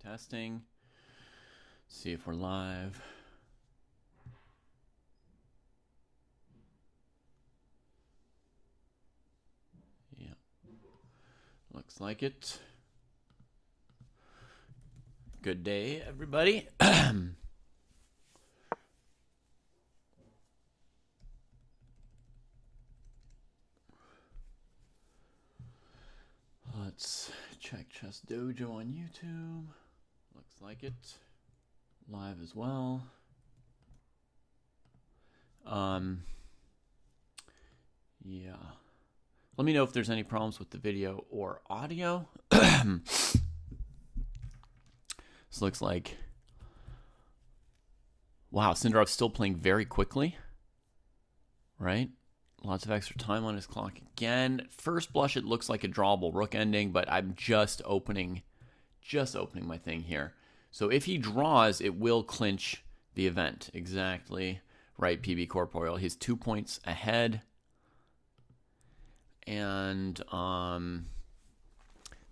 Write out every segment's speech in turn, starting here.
Testing. See if we're live. Yeah. Looks like it. Good day, everybody. Let's check Chess Dojo on YouTube. Looks like it. Live as well. Yeah. Let me know if there's any problems with the video or audio. This looks like... Wow, Sindarov's still playing very quickly. Right? Lots of extra time on his clock again. First blush, it looks like a drawable rook ending, but I'm just opening my thing here. So if he draws, it will clinch the event. Exactly right, PB Corporeal. He's 2 points ahead. And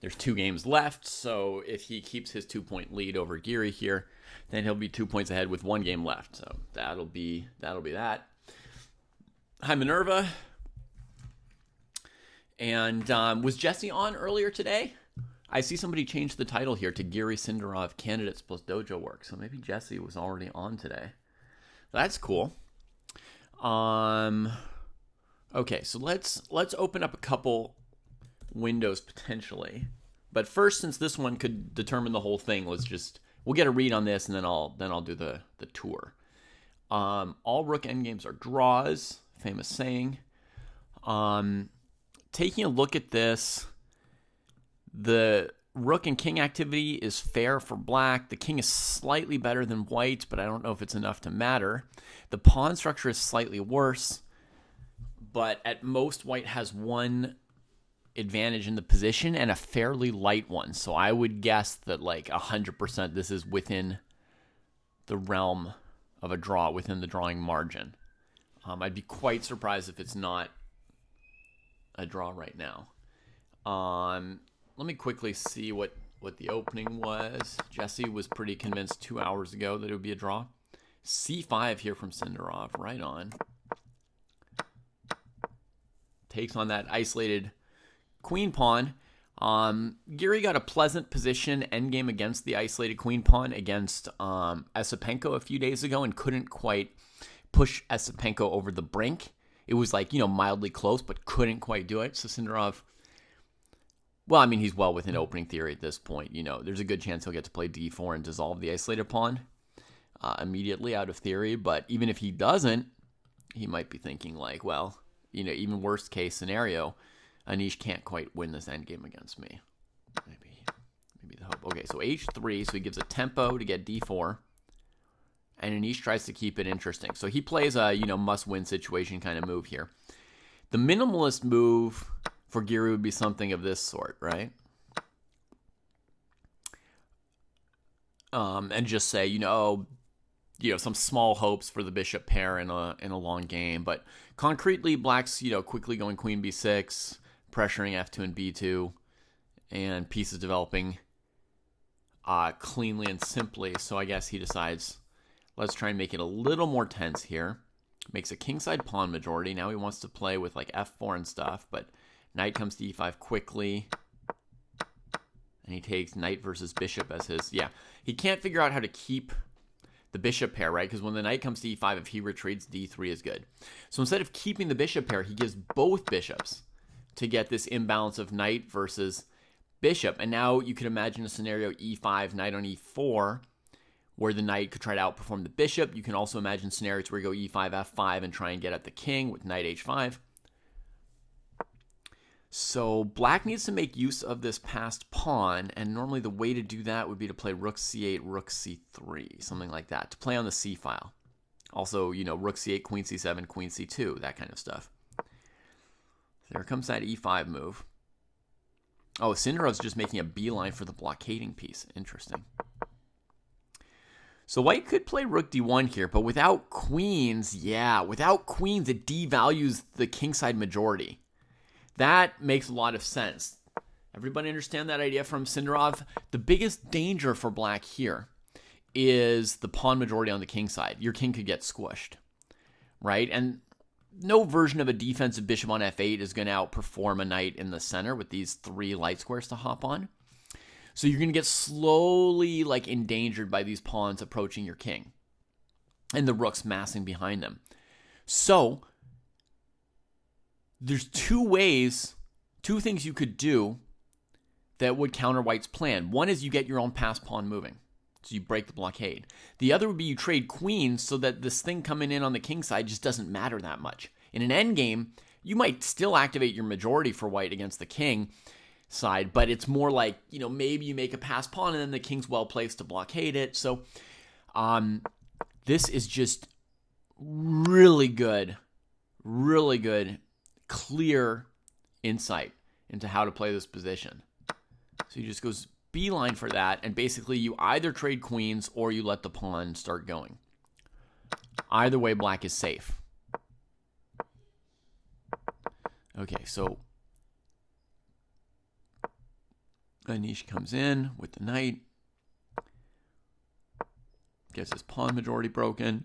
there's 2 games left, so if he keeps his 2-point lead over Giri here, then he'll be 2 points ahead with 1 game left. So that'll be that. Hi, Minerva. And was Jesse on earlier today? I see somebody change the title here to Giri-Sindarov Candidates plus Dojo Work. So maybe Jesse was already on today. That's cool. Okay, so let's open up a couple windows potentially. But first, since this one could determine the whole thing, we'll get a read on this, and then I'll do the tour. All rook endgames are draws. Famous saying. Taking a look at this, the rook and king activity is fair for black. The king is slightly better than white, but I don't know if it's enough to matter. The pawn structure is slightly worse, but at most white has one advantage in the position and a fairly light one. So I would guess that like 100% this is within the realm of a draw, within the drawing margin. I'd be quite surprised if it's not a draw right now. Let me quickly see what the opening was. Jesse was pretty convinced 2 hours ago that it would be a draw. C5 here from Sindarov, right on. Takes on that isolated queen pawn. Giri got a pleasant position endgame against the isolated queen pawn against Esipenko a few days ago and couldn't quite push Esipenko over the brink. It was like, mildly close, but couldn't quite do it. So Sindarov, well, I mean, he's well within opening theory at this point. There's a good chance he'll get to play d4 and dissolve the isolated pawn immediately out of theory. But even if he doesn't, he might be thinking like, well, even worst case scenario, Anish can't quite win this endgame against me. Maybe the hope. Okay, so h3, so he gives a tempo to get d4. And Anish tries to keep it interesting. So he plays a, must-win situation kind of move here. The minimalist move for Giri would be something of this sort, right? And just say, some small hopes for the bishop pair in a long game. But concretely, black's, quickly going queen b6, pressuring f2 and b2, and pieces developing cleanly and simply. So I guess he decides... Let's try and make it a little more tense here. Makes a kingside pawn majority. Now he wants to play with like f4 and stuff, but knight comes to e5 quickly. And he takes knight versus bishop as his... Yeah, he can't figure out how to keep the bishop pair, right? Because when the knight comes to e5, if he retreats, d3 is good. So instead of keeping the bishop pair, he gives both bishops to get this imbalance of knight versus bishop. And now you could imagine a scenario e5, knight on e4, where the knight could try to outperform the bishop. You can also imagine scenarios where you go e5, f5, and try and get at the king with knight h5. So black needs to make use of this passed pawn, and normally the way to do that would be to play rook c8, rook c3, something like that, to play on the c file. Also, rook c8, queen c7, queen c2, that kind of stuff. There comes that e5 move. Oh, Sindarov's just making a beeline for the blockading piece. Interesting. So white could play rook d1 here, but without queens, it devalues the kingside majority. That makes a lot of sense. Everybody understand that idea from Sindarov? The biggest danger for black here is the pawn majority on the king side. Your king could get squished, right? And no version of a defensive bishop on f8 is going to outperform a knight in the center with these 3 light squares to hop on. So you're going to get slowly like endangered by these pawns approaching your king and the rooks massing behind them. So there's 2 things you could do that would counter white's plan. One is you get your own pass pawn moving. So you break the blockade. The other would be you trade queens so that this thing coming in on the king side just doesn't matter that much. In an endgame, you might still activate your majority for white against the king side, but it's more like, maybe you make a pass pawn and then the king's well placed to blockade it. So this is just really good, clear insight into how to play this position. So he just goes beeline for that, and basically you either trade queens or you let the pawn start going. Either way, black is safe. Okay, so Anish comes in with the knight. Gets his pawn majority broken.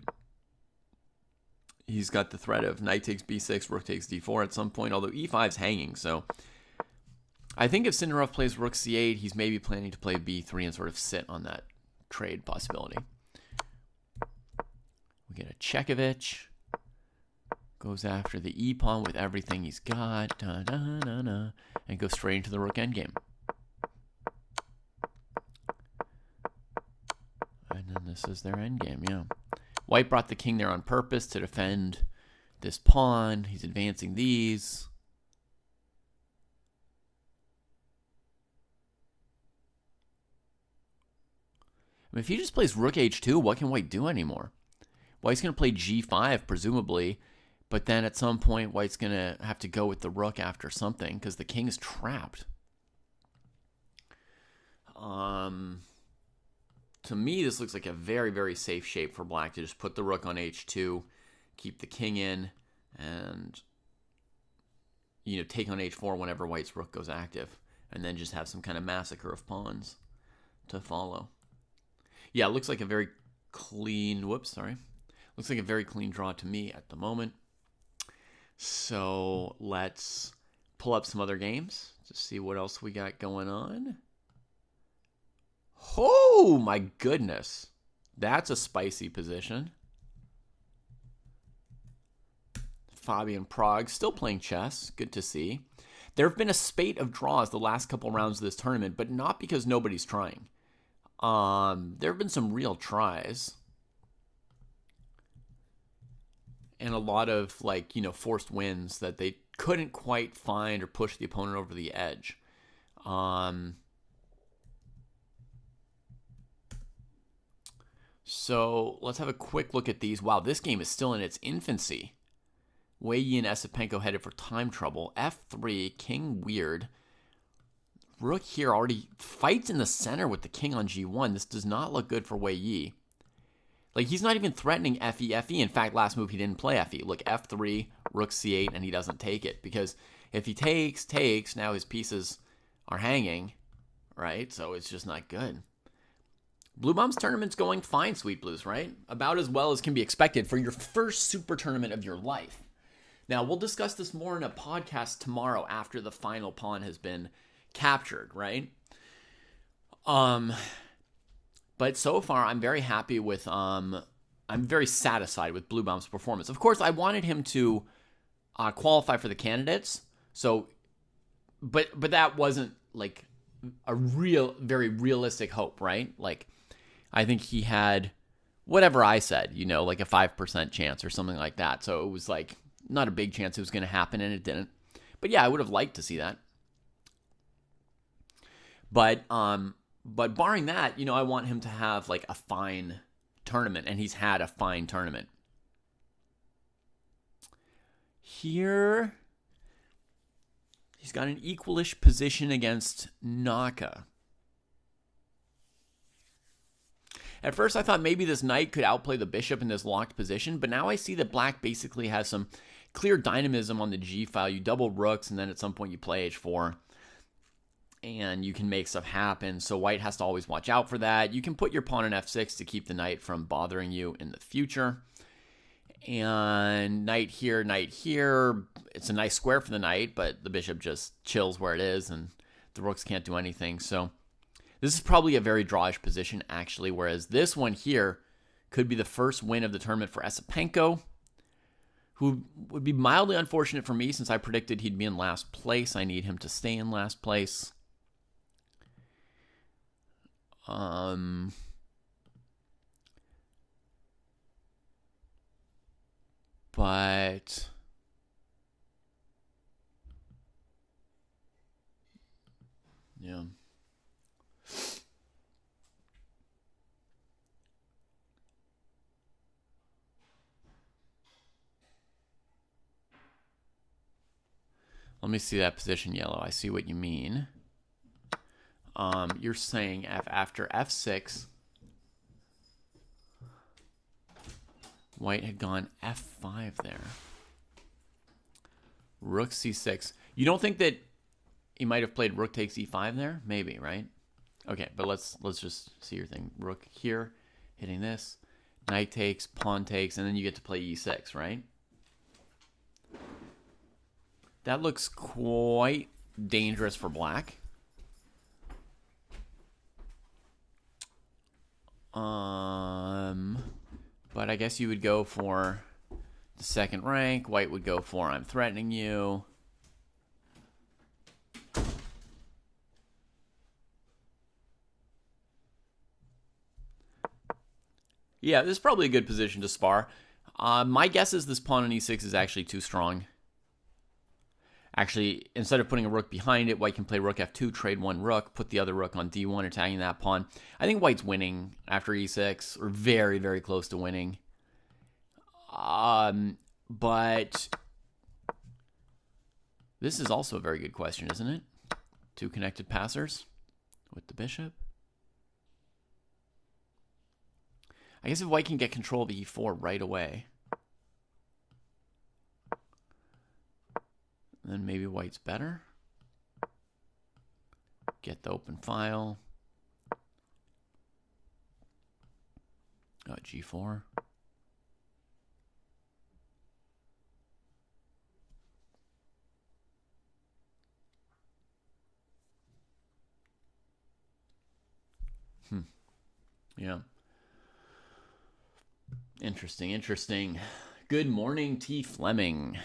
He's got the threat of knight takes b6, rook takes d4 at some point, although e5's hanging, so I think if Sindarov plays rook c8, he's maybe planning to play b3 and sort of sit on that trade possibility. We get a Chekovich. Goes after the e-pawn with everything he's got. And goes straight into the rook endgame. And then this is their endgame, yeah. White brought the king there on purpose to defend this pawn. He's advancing these. If he just plays rook h2, what can white do anymore? White's going to play g5, presumably, but then at some point, white's going to have to go with the rook after something because the king is trapped. To me, this looks like a very, very safe shape for black to just put the rook on h2, keep the king in, and take on h4 whenever white's rook goes active, and then just have some kind of massacre of pawns to follow. Yeah, it looks like a very clean, looks like a very clean draw to me at the moment. So let's pull up some other games to see what else we got going on. Oh my goodness. That's a spicy position. Fabian Prague still playing chess. Good to see. There have been a spate of draws the last couple rounds of this tournament, but not because nobody's trying. There have been some real tries. And a lot of forced wins that they couldn't quite find or push the opponent over the edge. So let's have a quick look at these. Wow, this game is still in its infancy. Wei Yi and Esipenko headed for time trouble. F3, king weird. Rook here already fights in the center with the king on g1. This does not look good for Wei Yi. He's not even threatening fe, fe. In fact, last move he didn't play fe. Look, f3, rook c8, and he doesn't take it. Because if he takes, now his pieces are hanging, right? So it's just not good. Blue Bomb's tournament's going fine, Sweet Blues, right? About as well as can be expected for your first super tournament of your life. Now, we'll discuss this more in a podcast tomorrow after the final pawn has been captured, right? But so far, I'm very happy with, I'm very satisfied with Blue Bomb's performance. Of course, I wanted him to qualify for the candidates, so, but that wasn't a very realistic hope, right? I think he had whatever I said, a 5% chance or something like that. So it was not a big chance it was going to happen, and it didn't. But yeah, I would have liked to see that. But barring that, I want him to have a fine tournament, and he's had a fine tournament. Here, he's got an equalish position against Naka. At first, I thought maybe this knight could outplay the bishop in this locked position, but now I see that black basically has some clear dynamism on the g file. You double rooks, and then at some point you play h4. and you can make stuff happen. So white has to always watch out for that. You can put your pawn on f6 to keep the knight from bothering you in the future. And knight here, knight here. It's a nice square for the knight, but the bishop just chills where it is, and the rooks can't do anything. So this is probably a very drawish position, actually, whereas this one here could be the first win of the tournament for Esipenko, who would be mildly unfortunate for me since I predicted he'd be in last place. I need him to stay in last place. But yeah. Let me see that position, yellow. I see what you mean. You're saying after f6, white had gone f5 there. Rook c6. You don't think that he might have played rook takes e5 there? Maybe, right? Okay, but let's just see your thing. Rook here, hitting this. Knight takes, pawn takes, and then you get to play e6, right? That looks quite dangerous for black. But I guess you would go for the second rank. White would go for I'm threatening you. Yeah, this is probably a good position to spar. My guess is this pawn on e6 is actually too strong. Actually, instead of putting a rook behind it, white can play rook f2, trade one rook, put the other rook on d1, attacking that pawn. I think white's winning after e6, or very, very close to winning. But this is also a very good question, isn't it? Two connected passers with the bishop. I guess if white can get control of e4 right away, then maybe white's better. Get the open file. G4. Yeah. Interesting, interesting. Good morning, T. Fleming.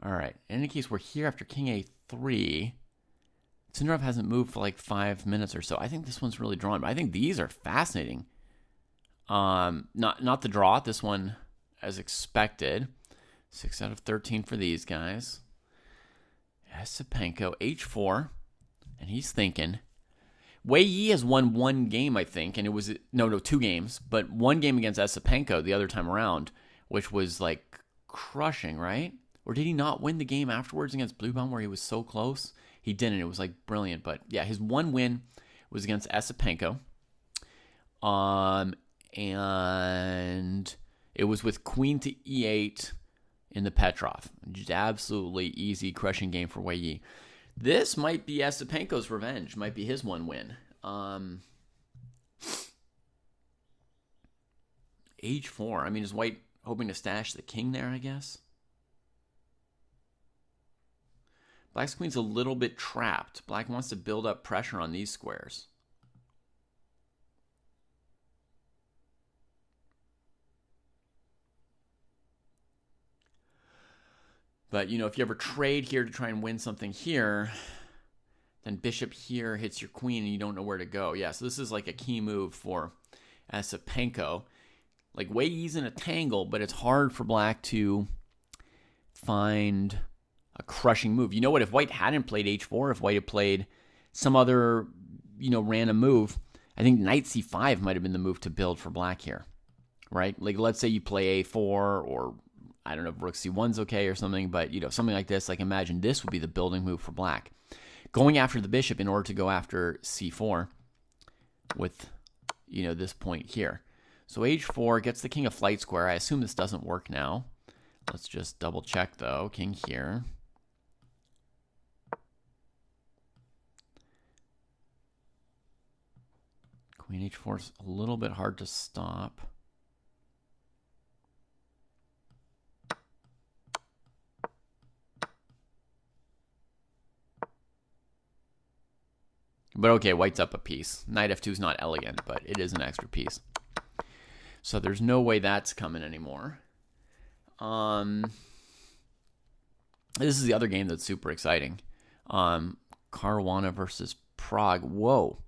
All right. In any case, we're here after king a3. Sindarov hasn't moved for like 5 minutes or so. I think this one's really drawn, but I think these are fascinating. Not the draw. This one, as expected. 6 out of 13 for these guys. Esipenko, h4, and he's thinking. Wei Yi has won one game, I think, and it was no 2 games, but one game against Esipenko the other time around, which was like crushing, right? Or did he not win the game afterwards against Bluebaum where he was so close? He didn't. It was like brilliant. But yeah, his one win was against Esipenko. And it was with queen to e8 in the Petrov. Just absolutely easy, crushing game for Wei Yi. This might be Esipenko's revenge. Might be his one win. H4. I mean, is white hoping to stash the king there, I guess? Black's queen's a little bit trapped. Black wants to build up pressure on these squares. But, you know, if you ever trade here to try and win something here, then bishop here hits your queen and you don't know where to go. Yeah, so this is like a key move for Esipenko. Like, Wei Yi's in a tangle, but it's hard for black to find a crushing move. You know what? If white hadn't played h4, if white had played some other, you know, random move, I think knight c5 might have been the move to build for black here, right? Like, let's say you play a4, or I don't know if rook c1's okay or something, but, you know, something like this. Like, imagine this would be the building move for black. Going after the bishop in order to go after c4 with, you know, this point here. So h4 gets the king a flight square. I assume this doesn't work now. Let's just double check, though. King here. Queen h4 is a little bit hard to stop. But okay, white's up a piece. Knight f2 is not elegant, but it is an extra piece. So there's no way that's coming anymore. This is the other game that's super exciting. Caruana versus Prague. Whoa.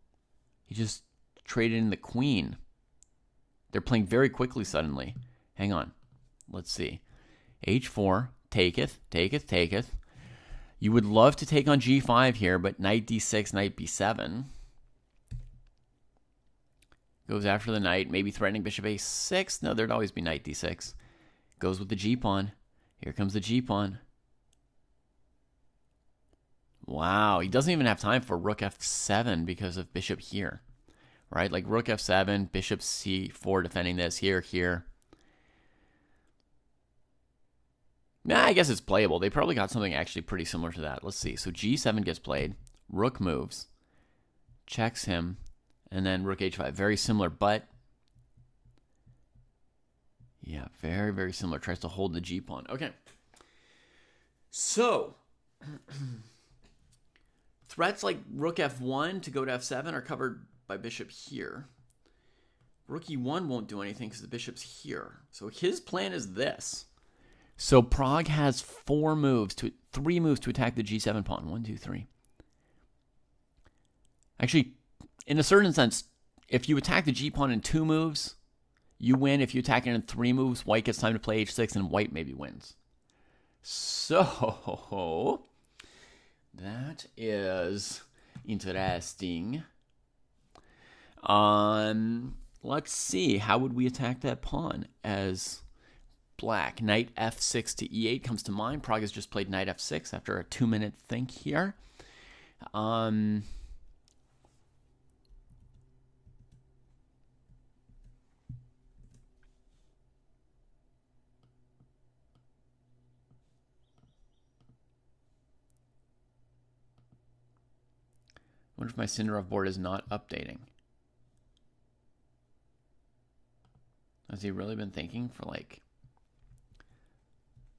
He just traded in the queen. They're playing very quickly suddenly. Hang on. Let's see. h4. Taketh. Taketh. Taketh. You would love to take on g5 here, but knight d6, knight b7. Goes after the knight, maybe threatening bishop a6. No, there'd always be knight d6. Goes with the g-pawn. Here comes the g-pawn. Wow, he doesn't even have time for rook f7 because of bishop here. Right, like rook f7, bishop c4 defending this, here. Nah, I guess it's playable. They probably got something actually pretty similar to that. Let's see. So g7 gets played. Rook moves. Checks him. And then rook h5. Very similar, but... yeah, very, very similar. Tries to hold the g-pawn. Okay. So... threats like rook f1 to go to f7 are covered by bishop here. Rook e1 won't do anything because the bishop's here. So his plan is this. So Prague has three moves to attack the g7 pawn. 1, 2, 3. Actually, in a certain sense, if you attack the g pawn in 2 moves, you win. If you attack it in 3 moves, white gets time to play h6, and white maybe wins. So that is interesting. Let's see. How would we attack that pawn as black? Knight f6 to e8 comes to mind. Prague has just played knight f6 after a 2-minute think here. I wonder if my Sindarov board is not updating. Has he really been thinking for like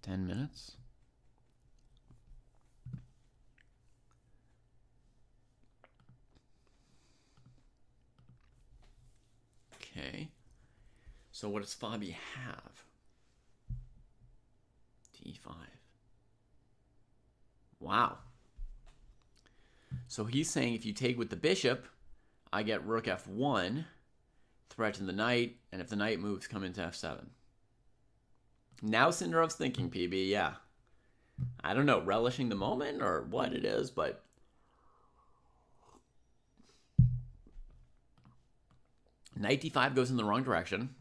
10 minutes? Okay. So what does Fabi have? D5. Wow. So he's saying if you take with the bishop, I get rook f1, threaten the knight, and if the knight moves, come into f7. Now Sindarov's thinking, PB, yeah. I don't know, relishing the moment or what it is, but knight d5 goes in the wrong direction.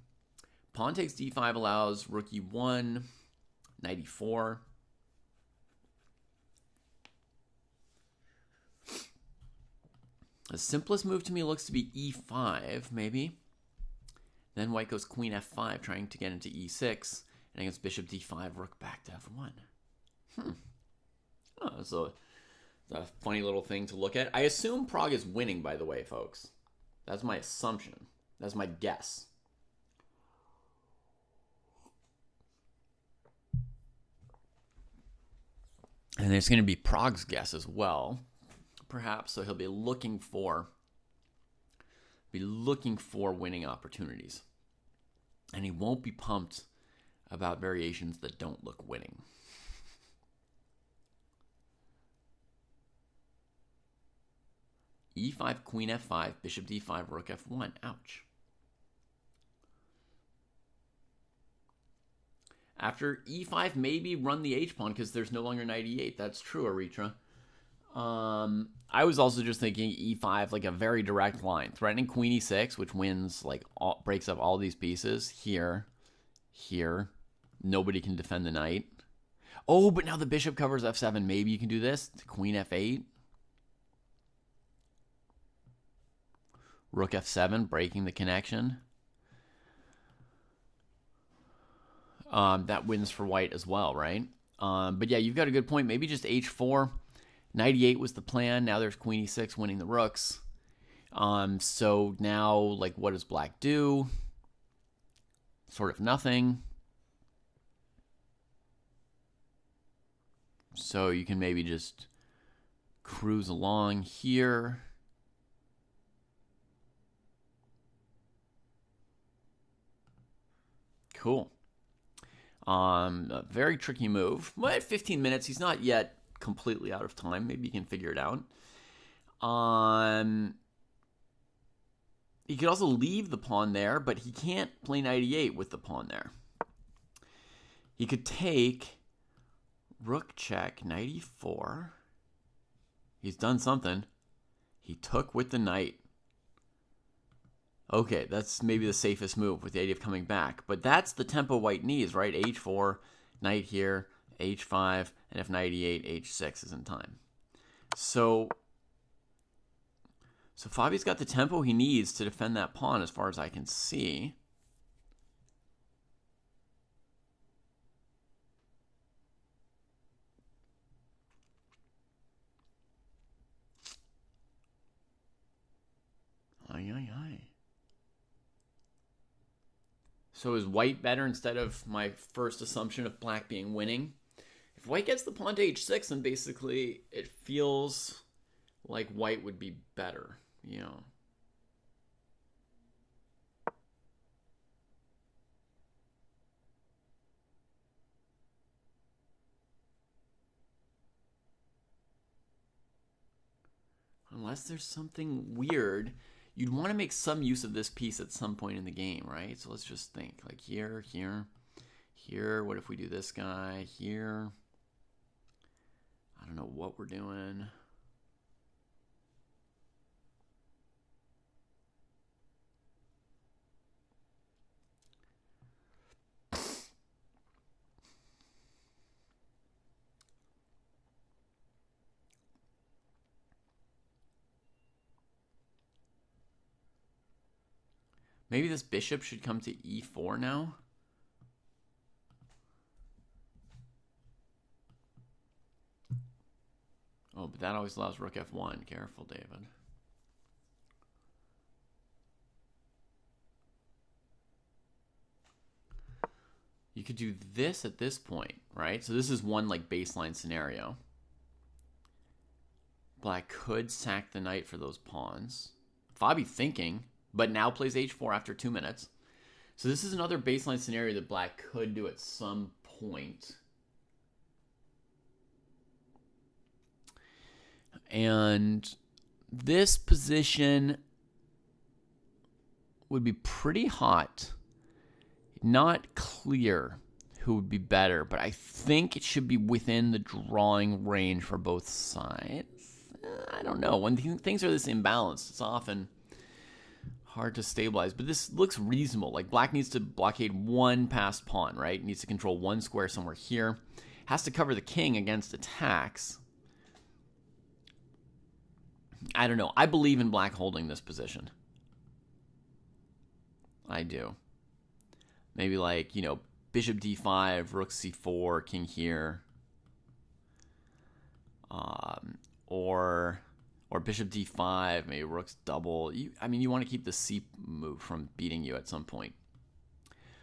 Pawn takes d5 allows rook e1, knight e4. The simplest move to me looks to be e5, maybe. Then white goes queen f5, trying to get into e6. And against bishop d5, rook back to f1. Oh, so it's a funny little thing to look at. I assume Prague is winning, by the way, folks. That's my assumption. That's my guess. And there's going to be Prague's guess as well, perhaps. So he'll be looking for winning opportunities. And he won't be pumped about variations that don't look winning. e5, queen f5, bishop d5, rook f1. Ouch. After e5, maybe run the h-pawn because there's no longer knight e8. That's true, Aritra. I was also just thinking e5, like a very direct line. Threatening queen e6, which wins, like, breaks up all these pieces. Here. Nobody can defend the knight. Oh, but now the bishop covers f7. Maybe you can do this. Queen f8. Rook f7, breaking the connection. That wins for white as well, right? But yeah, you've got a good point. Maybe just h4. Knight e8 was the plan. Now there's queen e6 winning the rooks. So now, like, what does black do? Sort of nothing. So you can maybe just cruise along here. Cool. A very tricky move. Well, at 15 minutes, he's not yet completely out of time. Maybe you can figure it out. He could also leave the pawn there, but he can't play knight e8 with the pawn there. He could take rook check, knight e4. He's done something. He took with the knight. Okay, that's maybe the safest move with the idea of coming back. But that's the tempo white needs, right? h4, knight here, h5, and if knight e8, h6 is in time. So Fabi's got the tempo he needs to defend that pawn as far as I can see. Ay, ay, ay. So is white better instead of my first assumption of black being winning? If white gets the pawn to h6, then basically it feels like white would be better, you know. Unless there's something weird, you'd want to make some use of this piece at some point in the game, right? So let's just think, like here, here, here. What if we do this guy here? I don't know what we're doing. Maybe this bishop should come to e4 now. Oh, but that always allows rook f1. Careful, David. You could do this at this point, right? So this is one like baseline scenario. Black could sack the knight for those pawns. Fabi thinking, but now plays h4 after 2 minutes. So this is another baseline scenario that black could do at some point. And this position would be pretty hot. Not clear who would be better, but I think it should be within the drawing range for both sides. I don't know. When things are this imbalanced, it's often hard to stabilize, but this looks reasonable. Like black needs to blockade one passed pawn, right? Needs to control one square somewhere here. Has to cover the king against attacks. I don't know. I believe in black holding this position. I do. Maybe like, you know, bishop d5, rook c4, king here. Or bishop d5, maybe rook's double. I mean, you want to keep the c move from beating you at some point.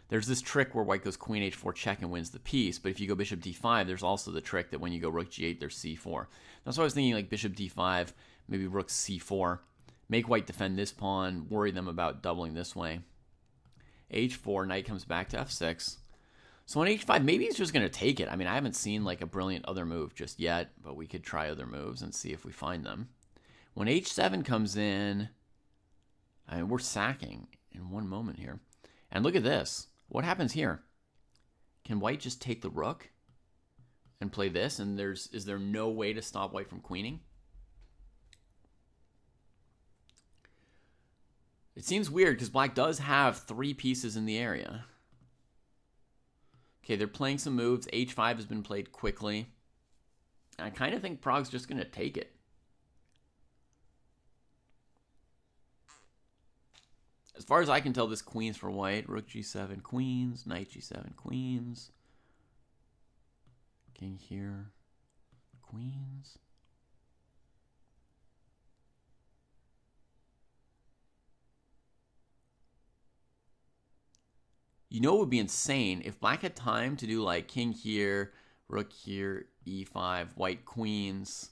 There's this trick where white goes queen h4 check and wins the piece, but if you go bishop d5, there's also the trick that when you go rook g8, there's c4. That's why I was thinking like bishop d5, maybe rook c4. Make white defend this pawn, worry them about doubling this way. h4, knight comes back to f6. So on h5, maybe he's just going to take it. I mean, I haven't seen like a brilliant other move just yet, but we could try other moves and see if we find them. When h7 comes in, I mean, we're sacking in one moment here. And look at this. What happens here? Can white just take the rook and play this? And is there no way to stop white from queening? It seems weird because black does have 3 pieces in the area. Okay, they're playing some moves. h5 has been played quickly. I kind of think Prague's just going to take it. As far as I can tell, this queen's for white. Rook g7, queens. Knight g7, queens. King here. Queens. You know it would be insane if black had time to do like king here, rook here, e5, white queens,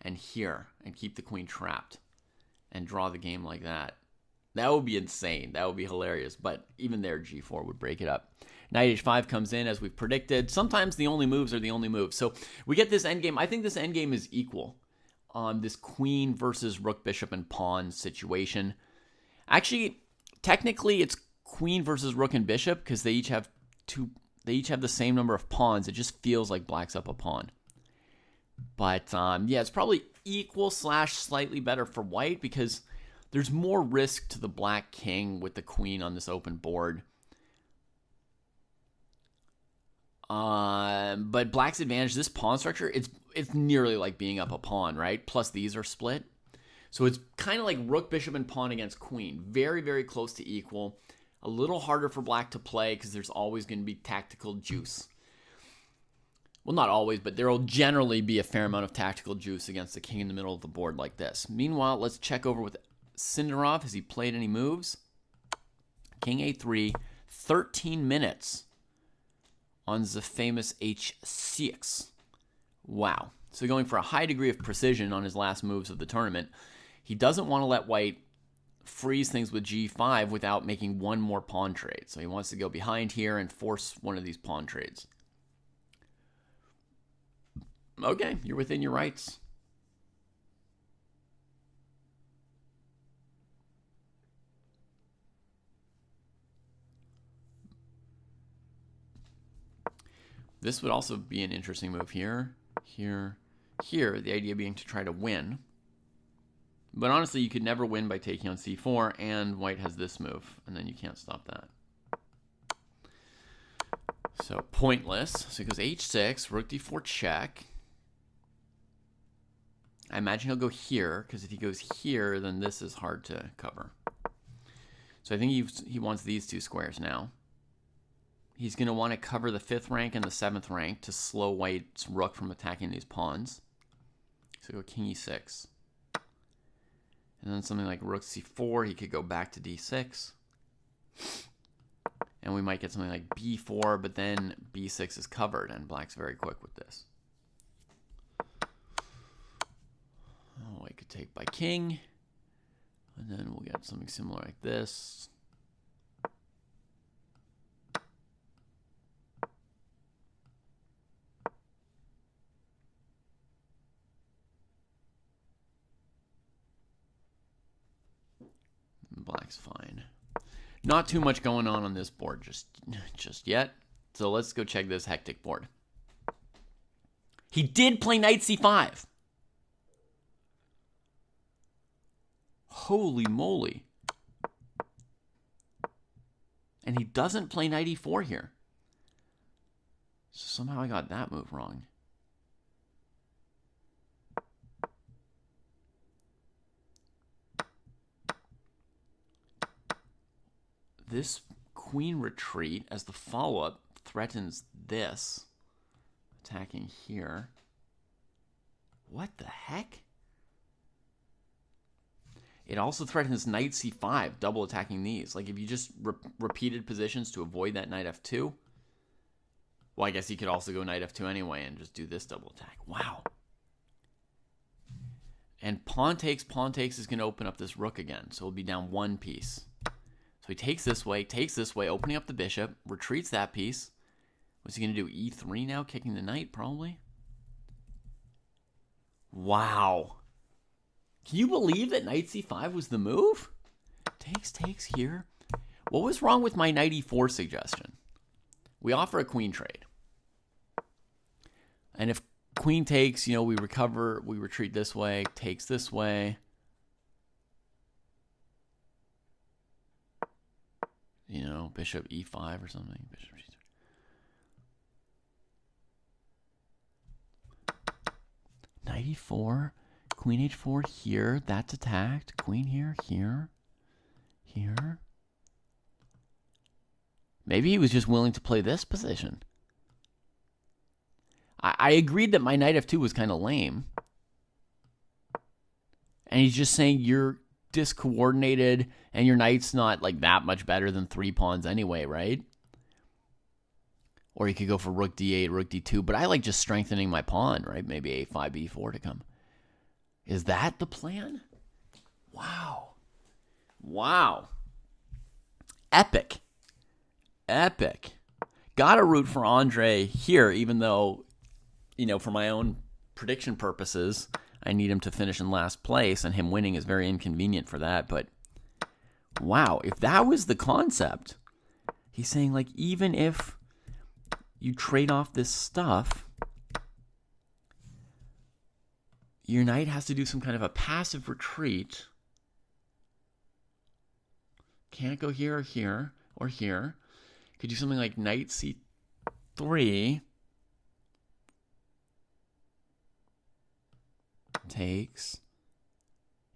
and here, and keep the queen trapped and draw the game like that. That would be insane. That would be hilarious. But even there, g4 would break it up. Knight h5 comes in as we've predicted. Sometimes the only moves are the only moves. So we get this endgame. I think this endgame is equal on this queen versus rook, bishop, and pawn situation. Actually, technically, it's queen versus rook and bishop because they each have the same number of pawns. It just feels like black's up a pawn. But yeah, it's probably equal / slightly better for white because there's more risk to the black king with the queen on this open board. But black's advantage, this pawn structure, it's nearly like being up a pawn, right? Plus these are split. So it's kind of like rook, bishop, and pawn against queen. Very, very close to equal. A little harder for black to play because there's always going to be tactical juice. Well, not always, but there will generally be a fair amount of tactical juice against the king in the middle of the board like this. Meanwhile, let's check over with Sindarov. Has he played any moves? King a3, 13 minutes on the famous h6. Wow. So going for a high degree of precision on his last moves of the tournament. He doesn't want to let white freeze things with g5 without making one more pawn trade. So he wants to go behind here and force one of these pawn trades. Okay, you're within your rights. This would also be an interesting move here, here, here. The idea being to try to win. But honestly, you could never win by taking on c4, and white has this move, and then you can't stop that. So pointless. So he goes h6, rook d4 check. I imagine he'll go here, because if he goes here, then this is hard to cover. So I think he wants these two squares now. He's going to want to cover the 5th rank and the 7th rank to slow white's rook from attacking these pawns. So go king e6. And then something like rook c4, he could go back to d6. And we might get something like b4, but then b6 is covered, and black's very quick with this. Oh, I could take by king. And then we'll get something similar like this. Black's fine. Not too much going on this board just yet. So let's go check this hectic board. He did play knight c5. Holy moly. And he doesn't play knight e4 here. So somehow I got that move wrong. This queen retreat as the follow-up threatens this. Attacking here. What the heck? It also threatens knight c5, double attacking these. Like if you just repeated positions to avoid that knight f2. Well, I guess he could also go knight f2 anyway and just do this double attack. Wow. And pawn takes is going to open up this rook again. So it'll be down one piece. So he takes this way, opening up the bishop, retreats that piece. What's he going to do? E3 now, kicking the knight, probably? Wow. Can you believe that knight c5 was the move? Takes here. What was wrong with my knight e4 suggestion? We offer a queen trade. And if queen takes, we recover, we retreat this way, takes this way. Bishop e5 or something. Bishop g3. Knight e4, queen h4 here. That's attacked. Queen here, here. Maybe he was just willing to play this position. I agreed that my knight f2 was kind of lame. And he's just saying you're discoordinated and your knight's not like that much better than 3 pawns anyway, right? Or you could go for rook d8, rook d2. But I like just strengthening my pawn, right? Maybe a5, b4 to come. Is that the plan? Wow. Wow. Epic. Epic. Gotta root for Andre here, even though, you know, for my own prediction purposes, I need him to finish in last place, and him winning is very inconvenient for that. But wow, if that was the concept, he's saying, like, even if you trade off this stuff, your knight has to do some kind of a passive retreat. Can't go here or here or here. Could do something like knight c3. Takes.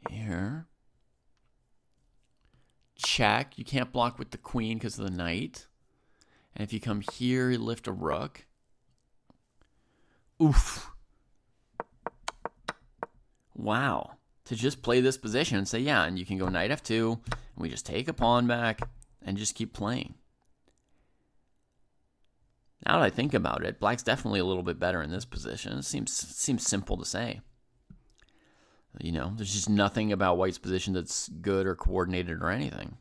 Here. Check. You can't block with the queen because of the knight. And if you come here, you lift a rook. Oof. Wow. To just play this position and say, yeah, and you can go knight f2, and we just take a pawn back and just keep playing. Now that I think about it, black's definitely a little bit better in this position. It seems simple to say. You know, there's just nothing about white's position that's good or coordinated or anything.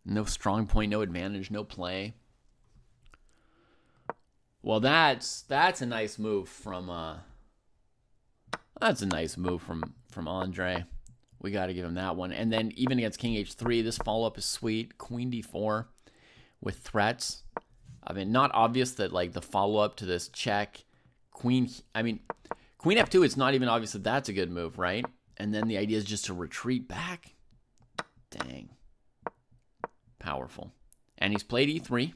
No strong point, no advantage, no play. Well, that's a nice move from Andre. We got to give him that one. And then even against king h3, this follow-up is sweet. Queen d4 with threats. I mean, not obvious that, like, the follow-up to this check. Queen f2, it's not even obvious that that's a good move, right? And then the idea is just to retreat back. Dang. Powerful. And he's played e3.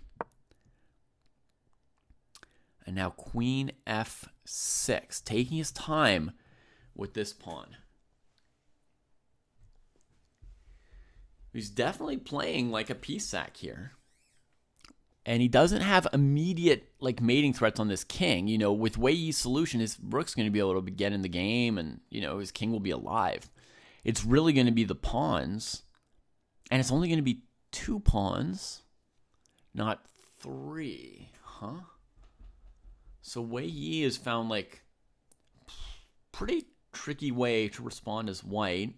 And now queen f6, taking his time with this pawn. He's definitely playing like a piece sack here. And he doesn't have immediate, like, mating threats on this king. You know, with Wei Yi's solution, his rook's going to be able to get in the game, and, you know, his king will be alive. It's really going to be the pawns. And it's only going to be 2 pawns, not 3. Huh? So Wei Yi has found, like, pretty tricky way to respond as white.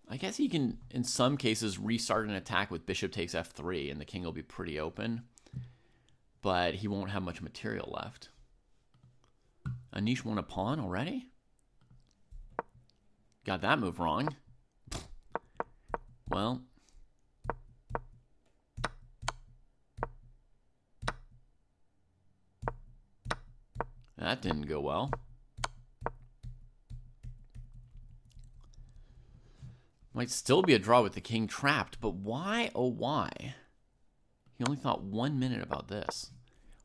I guess he can, in some cases, restart an attack with bishop takes f3, and the king will be pretty open. But he won't have much material left. Anish won a pawn already? Got that move wrong. Well. That didn't go well. Might still be a draw with the king trapped, but why, oh why? He only thought 1 minute about this.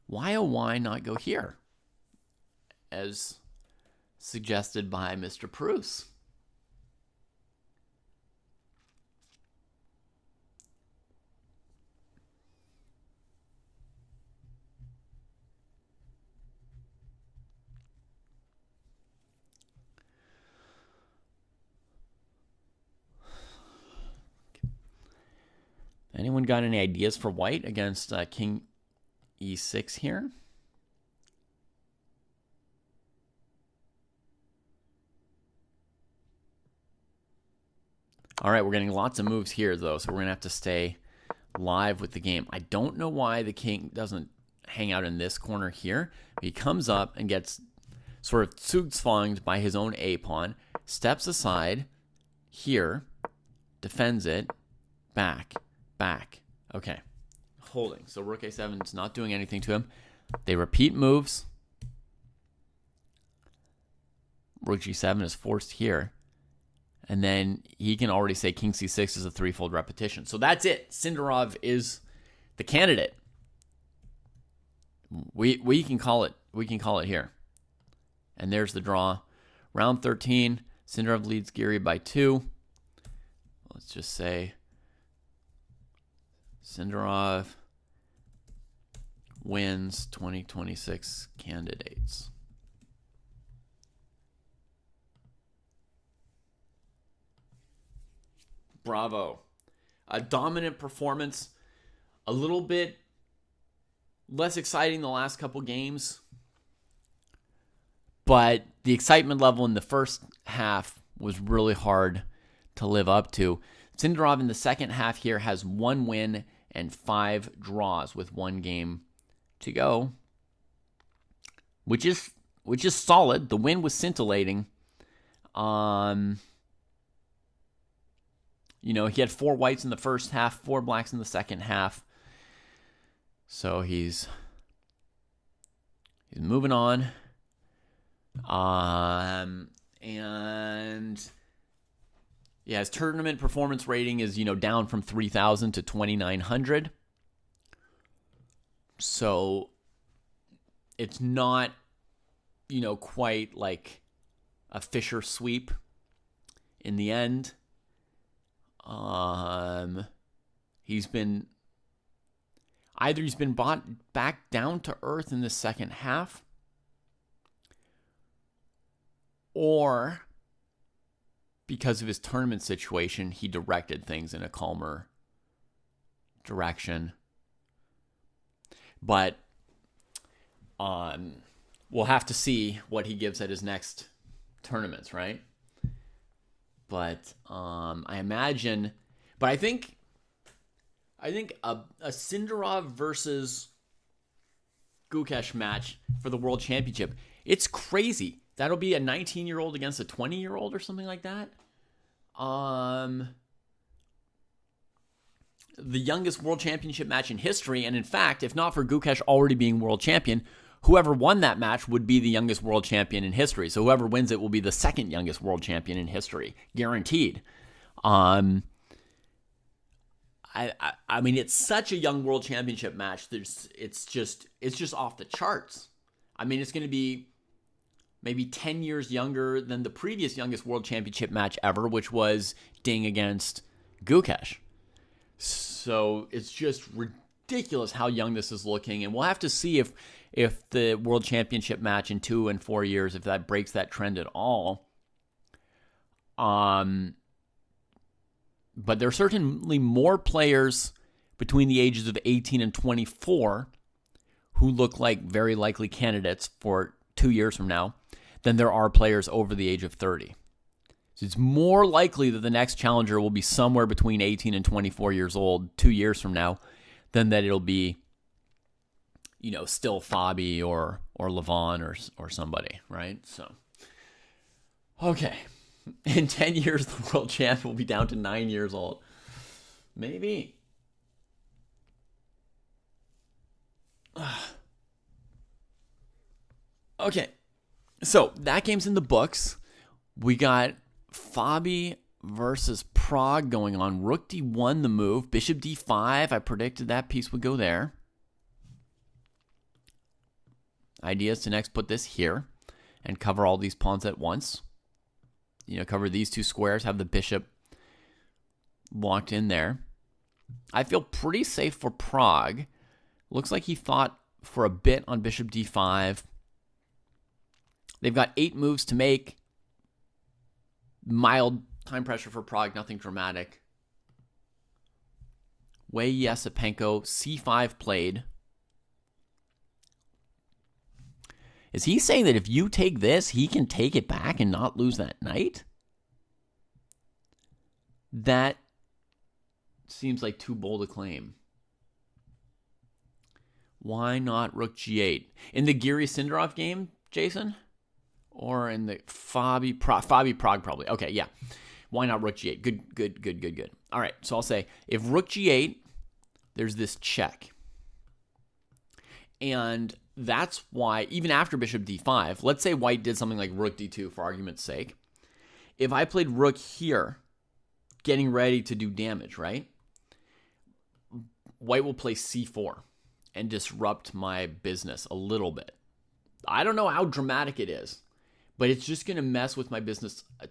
Why, oh why not go here? As suggested by Mr. Pruess. Anyone got any ideas for white against king e6 here? All right, we're getting lots of moves here, though, so we're going to have to stay live with the game. I don't know why the king doesn't hang out in this corner here. He comes up and gets sort of zugzwanged by his own a-pawn, steps aside here, defends it, back. Okay. Holding. So rook a7 is not doing anything to him. They repeat moves. Rook g7 is forced here. And then he can already say king c6 is a threefold repetition. So that's it. Sindarov is the candidate. We can call it. We can call it here. And there's the draw. Round 13. Sindarov leads Giri by 2. Let's just say Sindarov wins 2026 candidates. Bravo. A dominant performance. A little bit less exciting the last couple games. But the excitement level in the first half was really hard to live up to. Sindarov in the second half here has 1 win and 5 draws with 1 game to go, which is solid. The win was scintillating. He had 4 whites in the first half, 4 blacks in the second half. So he's moving on. His tournament performance rating is, down from 3,000 to 2,900. So it's not, quite like a Fischer sweep in the end. He's been brought back down to earth in the second half, or because of his tournament situation, he directed things in a calmer direction. But we'll have to see what he gives at his next tournaments, right? But I imagine, but I think a Sindarov versus Gukesh match for the World Championship, it's crazy. That'll be a 19-year-old against a 20-year-old or something like that. The youngest World Championship match in history, and in fact, if not for Gukesh already being world champion, whoever won that match would be the youngest world champion in history. So whoever wins it will be the second youngest world champion in history, guaranteed. I mean, it's such a young world championship match. It's just off the charts. I mean, it's going to be maybe 10 years younger than the previous youngest world championship match ever, which was Ding against Gukesh. So it's just ridiculous how young this is looking, and we'll have to see if the world championship match in 2 and 4 years, if that breaks that trend at all. But there are certainly more players between the ages of 18 and 24 who look like very likely candidates for 2 years from now than there are players over the age of 30. So it's more likely that the next challenger will be somewhere between 18 and 24 years old 2 years from now than that it'll be, still Fabi or Levon or somebody, right? So, okay. In 10 years, the world champ will be down to 9 years old. Maybe. Okay. So, that game's in the books. We got Fabi versus Prague going on. Rook D1 the move. Bishop D5. I predicted that piece would go there. Idea is to next put this here and cover all these pawns at once. Cover these 2 squares, have the bishop locked in there. I feel pretty safe for Prague. Looks like he thought for a bit on bishop D5. They've got 8 moves to make. Mild time pressure for Prague, nothing dramatic. Wei Yesipenko, C5 played. Is he saying that if you take this, he can take it back and not lose that knight? That seems like too bold a claim. Why not rook G8? In the Giri-Sindarov game, Jason? Or in the Fabi Prague probably. Okay, yeah. Why not rook G8? Good. All right, so I'll say if rook G8, there's this check. And that's why, even after bishop D5, let's say white did something like rook D2 for argument's sake. If I played rook here, getting ready to do damage, right? White will play C4 and disrupt my business a little bit. I don't know how dramatic it is, but it's just going to mess with my business a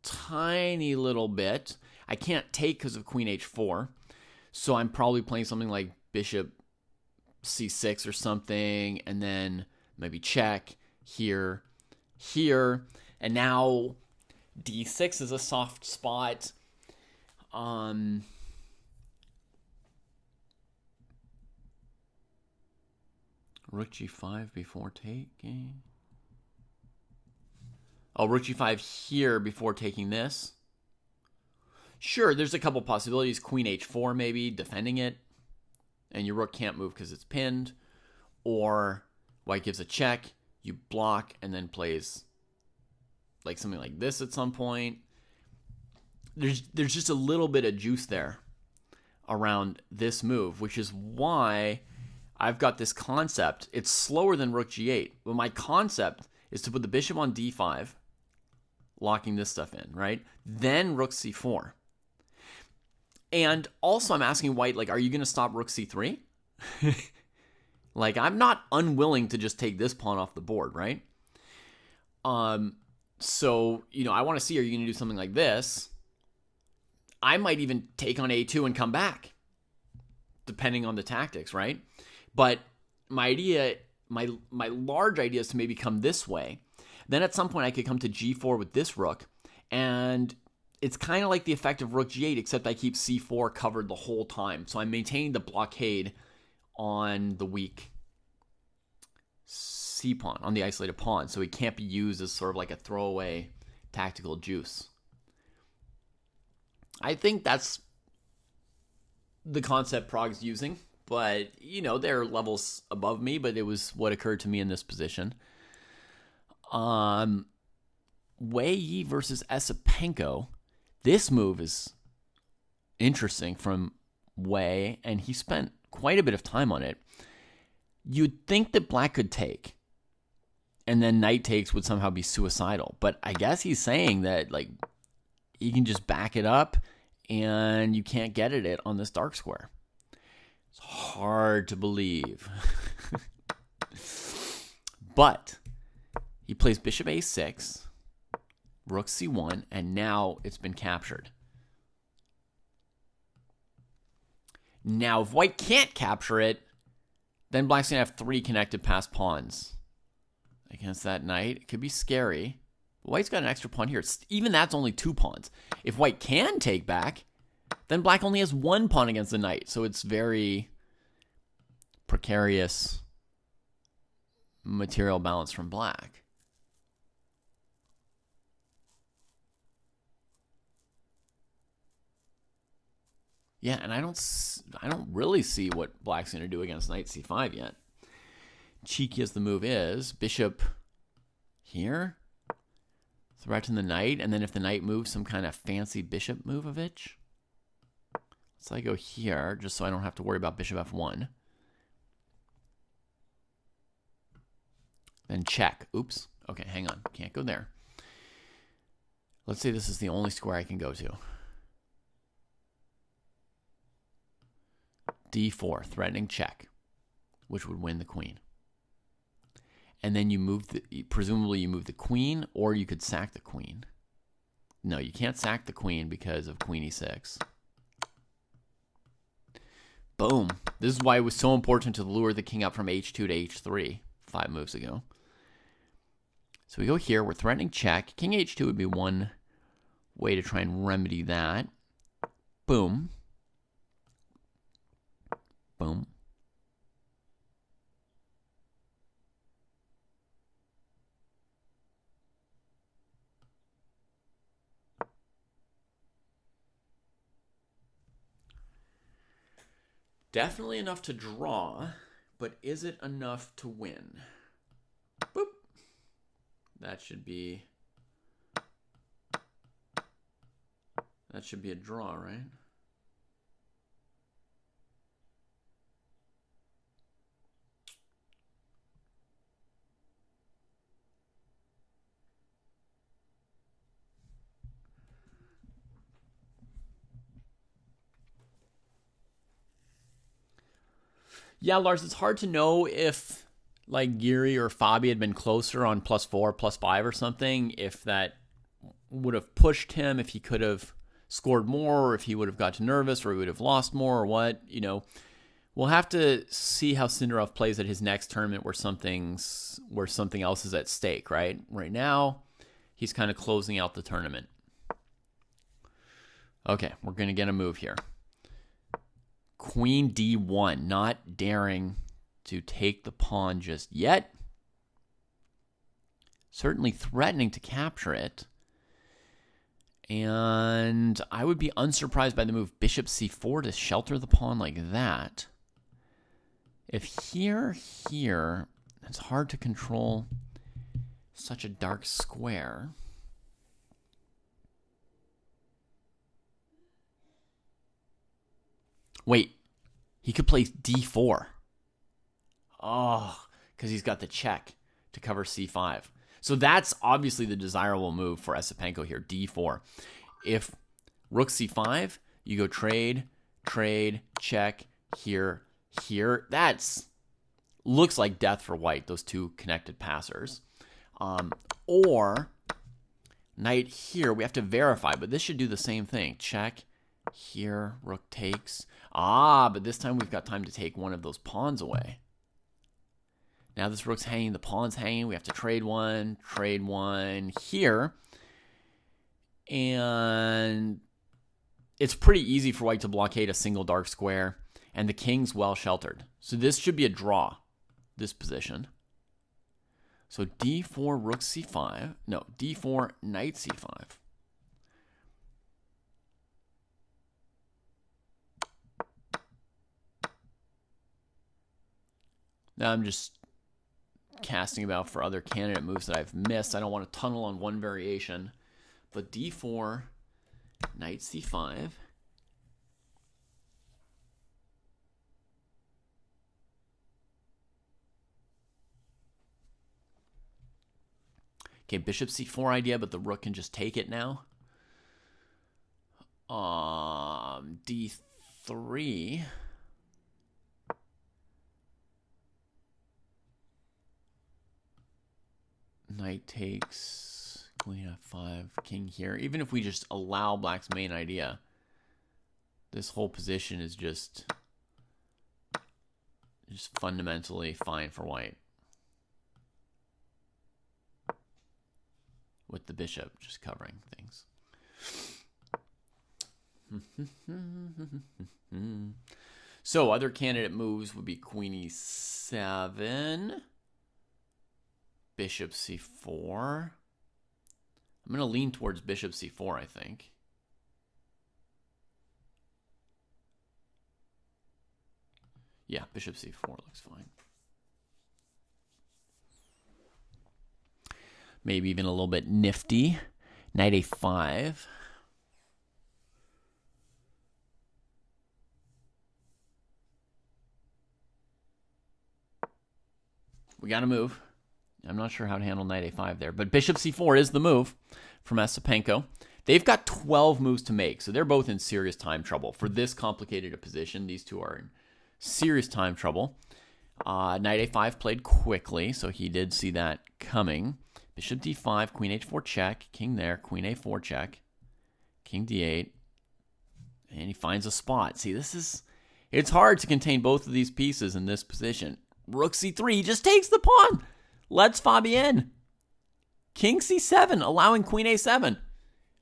tiny little bit. I can't take because of queen H4, so I'm probably playing something like bishop C6 or something, and then maybe check here, and now D6 is a soft spot. Rook g5 before taking. Oh, rook g5 here before taking this. Sure, there's a couple possibilities. Queen h4 maybe, defending it. And your rook can't move because it's pinned. Or white gives a check, you block, and then plays like something like this at some point. There's just a little bit of juice there around this move, which is why I've got this concept. It's slower than rook g8, but my concept is to put the bishop on d5, locking this stuff in, right? Then rook c4. And also I'm asking white, like, are you going to stop rook c3? Like, I'm not unwilling to just take this pawn off the board, right? So, you know, I want to see, are you going to do something like this? I might even take on a2 and come back, depending on the tactics, right? But my idea, my large idea is to maybe come this way. Then at some point I could come to g4 with this rook, and it's kind of like the effect of rook g8, except I keep c4 covered the whole time. So I'm maintaining the blockade on the weak c pawn, on the isolated pawn, so it can't be used as sort of like a throwaway tactical juice. I think that's the concept Prague's using, but, you know, there are levels above me, but it was what occurred to me in this position. Wei Yi versus Esipenko. This move is interesting from Wei, and he spent quite a bit of time on it. You'd think that black could take, and then knight takes would somehow be suicidal. But I guess he's saying that, like, you can just back it up, and you can't get at it on this dark square. It's hard to believe. But he plays bishop a6, rook c1, and now it's been captured. Now, if white can't capture it, then black's going to have 3 connected passed pawns against that knight. It could be scary. White's got an extra pawn here. Even that's only 2 pawns. If white can take back, then black only has 1 pawn against the knight. So it's very precarious material balance from black. Yeah, and I don't really see what black's going to do against knight c5 yet. Cheeky as the move is, bishop here, threaten the knight, and then if the knight moves, some kind of fancy bishop move-a-vitch. So I go here, just so I don't have to worry about bishop f1. Then check. Oops. Okay, hang on. Can't go there. Let's say this is the only square I can go to. d4, threatening check, which would win the queen. And then you move presumably you move the queen, or you could sack the queen. No, you can't sack the queen because of queen e6. Boom. This is why it was so important to lure the king up from h2 to h3 5 moves ago. So we go here. We're threatening check. King h2 would be one way to try and remedy that. Boom. Boom. Definitely enough to draw, but is it enough to win? Boop. That should be a draw, right? Yeah, Lars, it's hard to know if, like, Giri or Fabi had been closer on +4, +5 or something, if that would have pushed him, if he could have scored more, or if he would have got too nervous, or he would have lost more, or what, you know. We'll have to see how Sindarov plays at his next tournament where something else is at stake, right? Right now, he's kind of closing out the tournament. Okay, we're going to get a move here. Queen D1, not daring to take the pawn just yet. Certainly threatening to capture it. And I would be unsurprised by the move bishop c4 to shelter the pawn like that. If here, it's hard to control such a dark square. Wait, he could play d4. Oh, because he's got the check to cover c5. So that's obviously the desirable move for Esipenko here, d4. If rook c5, you go trade, check, here. That's looks like death for white, those two connected passers. Or knight here, we have to verify, but this should do the same thing. Check, here, rook takes. But this time we've got time to take one of those pawns away. Now this rook's hanging, the pawn's hanging. We have to trade one here. And it's pretty easy for white to blockade a single dark square. And the king's well sheltered. So this should be a draw, this position. So d4, rook c5. No, d4, knight c5. Now I'm just casting about for other candidate moves that I've missed. I don't want to tunnel on one variation. But d4, knight c5. Okay, bishop c4 idea, but the rook can just take it now. D3. Knight takes, queen f5, king here. Even if we just allow black's main idea, this whole position is just fundamentally fine for white. With the bishop just covering things. So other candidate moves would be queen e7. Bishop c4. I'm going to lean towards bishop c4, I think. Yeah, bishop c4 looks fine. Maybe even a little bit nifty. Knight a5. We got to move. I'm not sure how to handle knight a5 there, but bishop c4 is the move from Esipenko. They've got 12 moves to make, so they're both in serious time trouble. For this complicated a position, these two are in serious time trouble. Knight a5 played quickly, so he did see that coming. Bishop d5, queen h4 check, king there, queen a4 check, king d8, and he finds a spot. See, it's hard to contain both of these pieces in this position. Rook c3 just takes the pawn. Let's Fabienne. King c7, allowing queen a7.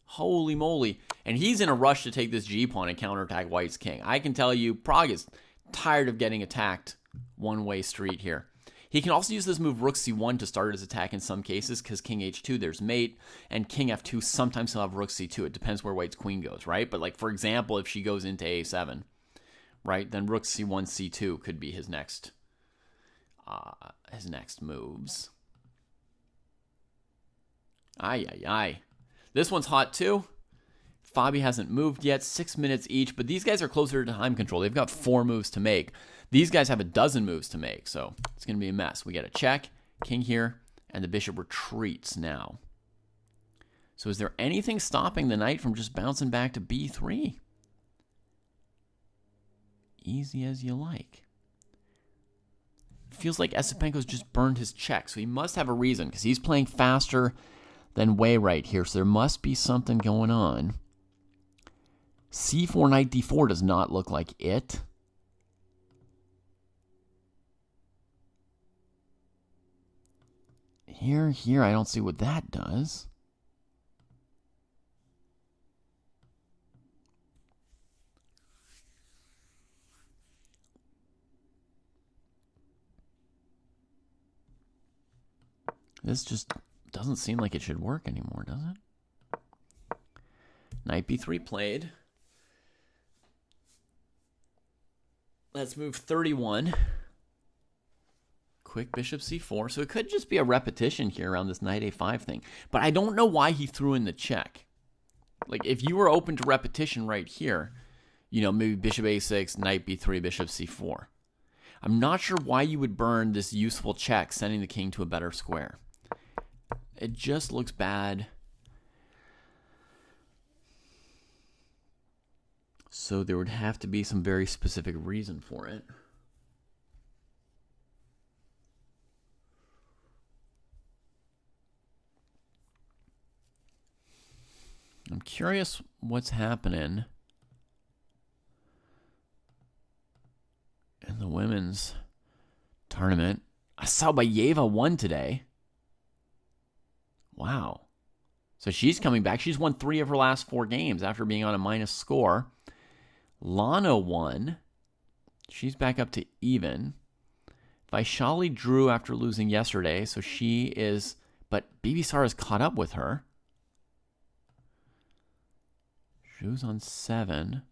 Holy moly. And he's in a rush to take this g-pawn and counterattack white's king. I can tell you, Prague is tired of getting attacked one-way street here. He can also use this move rook c1 to start his attack in some cases because king h2, there's mate, and king f2, sometimes he'll have rook c2. It depends where white's queen goes, right? But like, for example, if she goes into a7, right, then rook c1, c2 could be his next moves. Ay. This one's hot too. Fabi hasn't moved yet, 6 minutes each, but these guys are closer to time control. They've got 4 moves to make. These guys have a dozen moves to make, so it's going to be a mess. We get a check, king here, and the bishop retreats now. So is there anything stopping the knight from just bouncing back to b3? Easy as you like. Feels like Esipenko's just burned his check, so he must have a reason, because he's playing faster than Wei right here, so there must be something going on. c4, knight d4 does not look like it. Here, I don't see what that does. This just doesn't seem like it should work anymore, does it? Knight b3 played. Let's move 31. Quick bishop c4. So it could just be a repetition here around this knight a5 thing. But I don't know why he threw in the check. Like, if you were open to repetition right here, you know, maybe bishop a6, knight b3, bishop c4. I'm not sure why you would burn this useful check, sending the king to a better square. It just looks bad. So there would have to be some very specific reason for it. I'm curious what's happening in the women's tournament. Asabayeva won today. Wow. So she's coming back. She's won 3 of her last 4 games after being on a minus score. Lana won. She's back up to even. Vaishali drew after losing yesterday, so she is... But Bibisar has caught up with her. Zhu's on 7.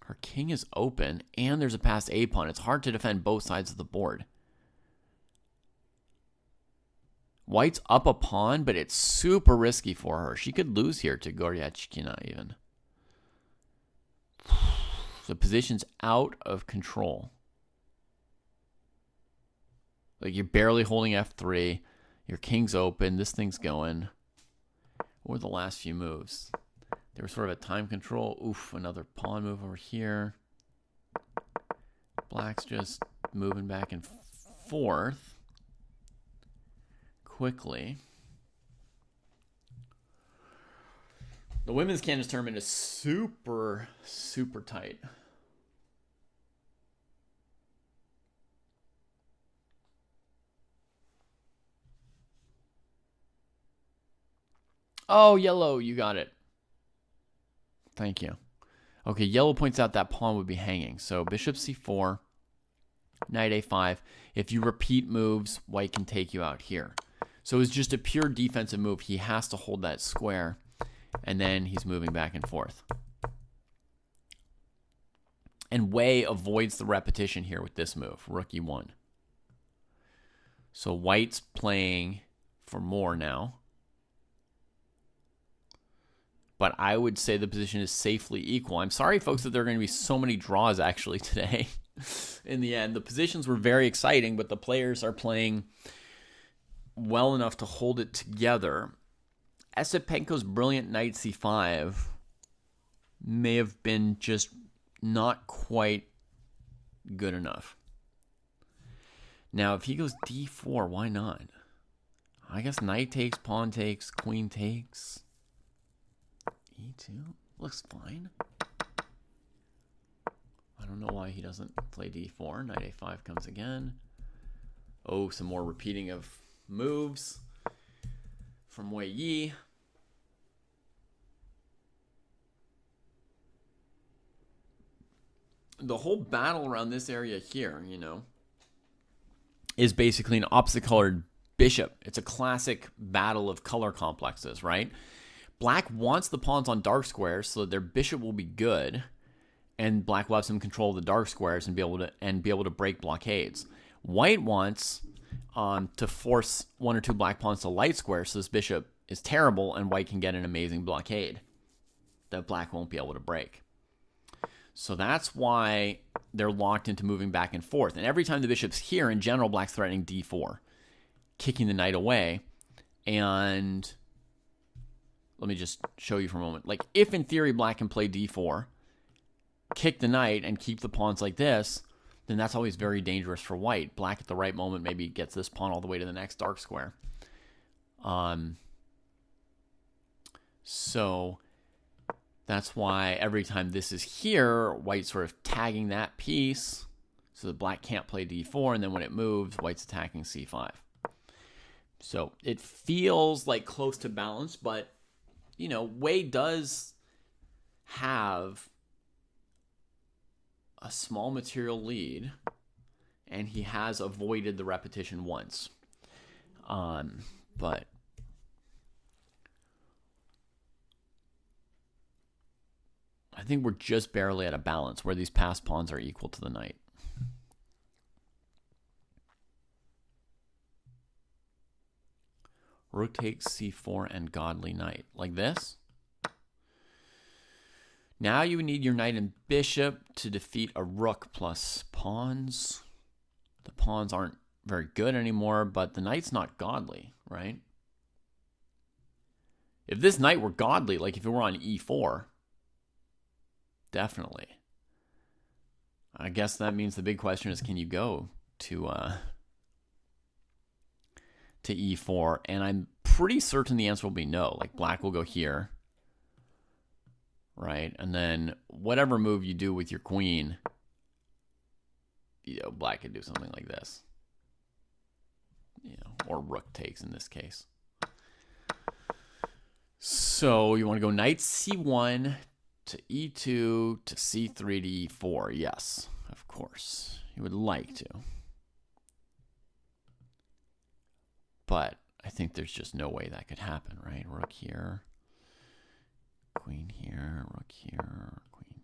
Her king is open, and there's a passed A pawn. It's hard to defend both sides of the board. White's up a pawn, but it's super risky for her. She could lose here to Goryachkina even. The position's out of control. Like, you're barely holding f3. Your king's open. This thing's going. What were the last few moves? They were sort of a time control. Oof, another pawn move over here. Black's just moving back and forth quickly. The women's Candace tournament is super, super tight. Oh, yellow, you got it. Thank you. Okay, yellow points out that pawn would be hanging. So bishop c4, knight a5. If you repeat moves, white can take you out here. So it's just a pure defensive move. He has to hold that square, and then he's moving back and forth. And Wei avoids the repetition here with this move, rook e1. So white's playing for more now. But I would say the position is safely equal. I'm sorry, folks, that there are going to be so many draws actually today. In the end, the positions were very exciting, but the players are playing well enough to hold it together. Esipenko's brilliant knight c5 may have been just not quite good enough. Now, if he goes d4, why not? I guess knight takes, pawn takes, queen takes. E2 looks fine. I don't know why he doesn't play d4. Knight a5 comes again. Oh, some more repeating of moves from Wei Yi. The whole battle around this area here, you know, is basically an opposite colored bishop. It's a classic battle of color complexes, right? Black wants the pawns on dark squares so that their bishop will be good, and black will have some control of the dark squares and be able to break blockades. White wants to force 1 or 2 black pawns to light squares so this bishop is terrible and white can get an amazing blockade that black won't be able to break. So that's why they're locked into moving back and forth. And every time the bishop's here, in general, black's threatening d4, kicking the knight away. And let me just show you for a moment. Like, if in theory black can play d4, kick the knight, and keep the pawns like this, then that's always very dangerous for white. Black at the right moment maybe gets this pawn all the way to the next dark square. So that's why every time this is here, white's sort of tagging that piece so that black can't play d4, and then when it moves, white's attacking c5. So it feels like close to balance, but, you know, Wei does have a small material lead, and he has avoided the repetition once. But I think we're just barely at a balance where these passed pawns are equal to the knight. Rook takes c4 and godly knight. Like this. Now you need your knight and bishop to defeat a rook plus pawns. The pawns aren't very good anymore, but the knight's not godly, right? If this knight were godly, like if it were on e4, definitely. I guess that means the big question is, can you go to e4? And I'm pretty certain the answer will be no. Like black will go here, right? And then whatever move you do with your queen, you know, black could do something like this, you know, or rook takes in this case. So you want to go knight c1 to e2 to c3 to e4. Yes, of course. You would like to. But I think there's just no way that could happen, right? Rook here, queen here, rook here, queen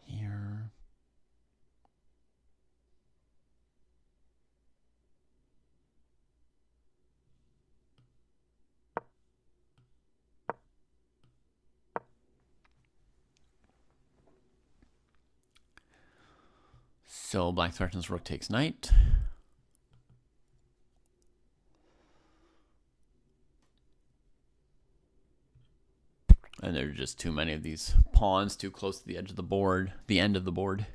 here. So black threatens rook takes knight. And there are just too many of these pawns too close to the edge of the board, the end of the board.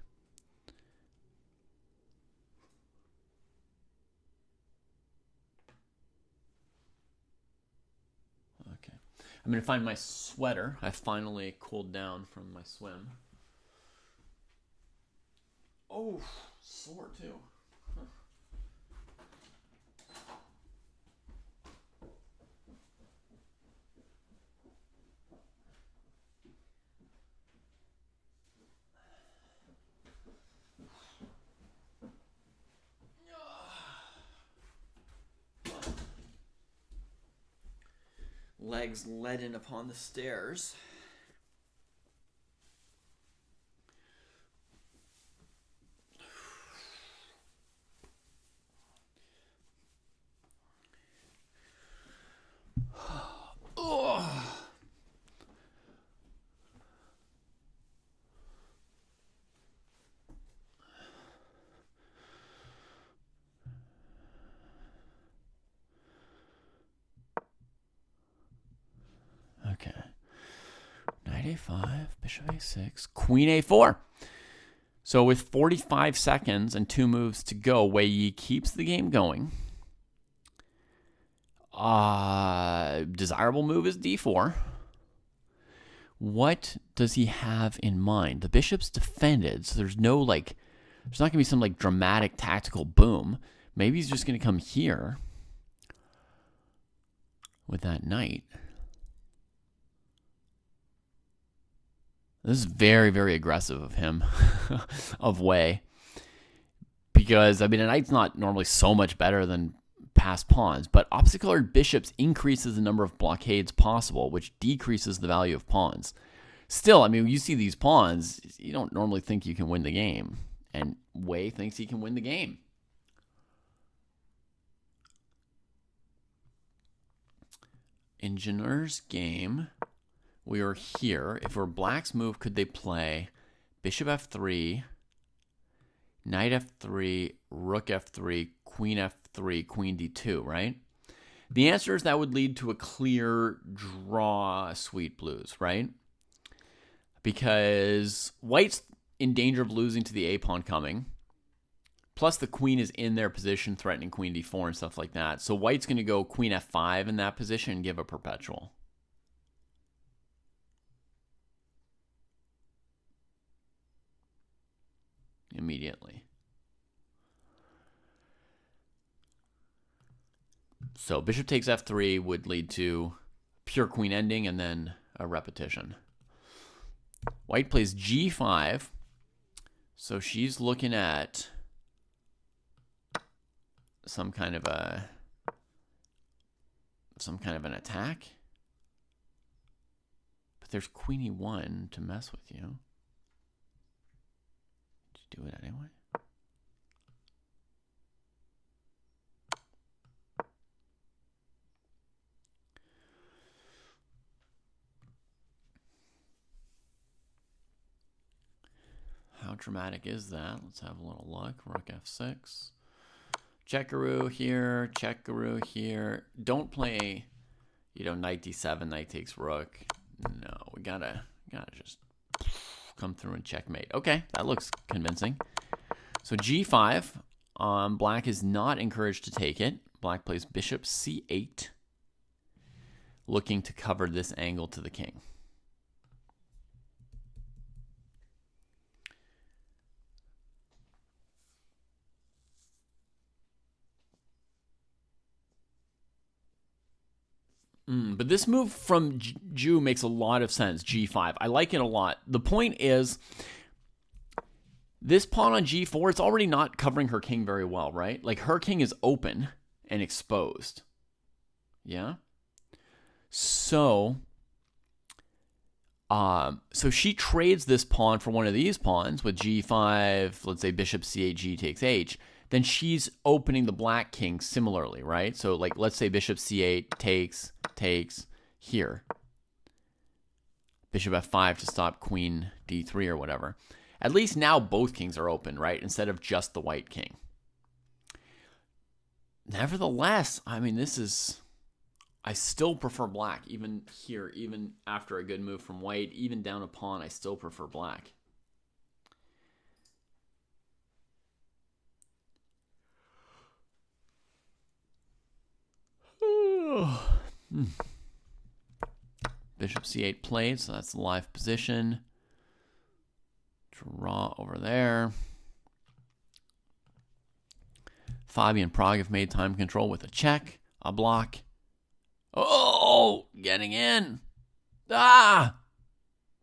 Okay. I'm going to find my sweater. I finally cooled down from my swim. Oh, sore too. Huh. Legs leaden upon the stairs. Okay. Knight a5, bishop a6, queen a4. So with 45 seconds and 2 moves to go, Wei Yi keeps the game going. Desirable move is d4. What does he have in mind? The bishop's defended, so there's no like, there's not gonna be some like dramatic tactical boom. Maybe he's just gonna come here with that knight. This is very, very aggressive of him, of Wei. Because, I mean, a knight's not normally so much better than passed pawns, but opposite-colored bishops increases the number of blockades possible, which decreases the value of pawns. Still, I mean, you see these pawns, you don't normally think you can win the game. And Wei thinks he can win the game. In Jenner's game, we are here. If we're black's move, could they play bishop f3, knight f3, rook f3, queen f3, queen d2, right? The answer is that would lead to a clear draw sweet blues, right? Because white's in danger of losing to the a-pawn coming. Plus the queen is in their position threatening queen d4 and stuff like that. So white's going to go queen f5 in that position and give a perpetual. Immediately. So bishop takes f3 would lead to pure queen ending and then a repetition. White plays g5. So she's looking at some kind of an attack. But there's queen e1 to mess with you. Just do it anyway. How dramatic is that? Let's have a little look. Rook f6. Checkaroo here, checkaroo here. Don't play, knight d7, knight takes rook. No, we gotta just come through and checkmate. Okay, that looks convincing. So g5. Black is not encouraged to take it. Black plays bishop c8, looking to cover this angle to the king. But this move from Ju makes a lot of sense, g5. I like it a lot. The point is, this pawn on g4, it's already not covering her king very well, right? Like, her king is open and exposed. Yeah? So she trades this pawn for one of these pawns with g5, let's say bishop c8, g takes h. Then she's opening the black king similarly, right? So, like, let's say bishop c8 takes here. Bishop f5 to stop queen d3 or whatever. At least now both kings are open, right? Instead of just the white king. Nevertheless, I mean, I still prefer black, even here, even after a good move from white, even down a pawn, I still prefer black. Bishop c8 played, so that's the live position. Draw over there. Fabi and Prague have made time control with a check, a block. Oh, getting in. Ah!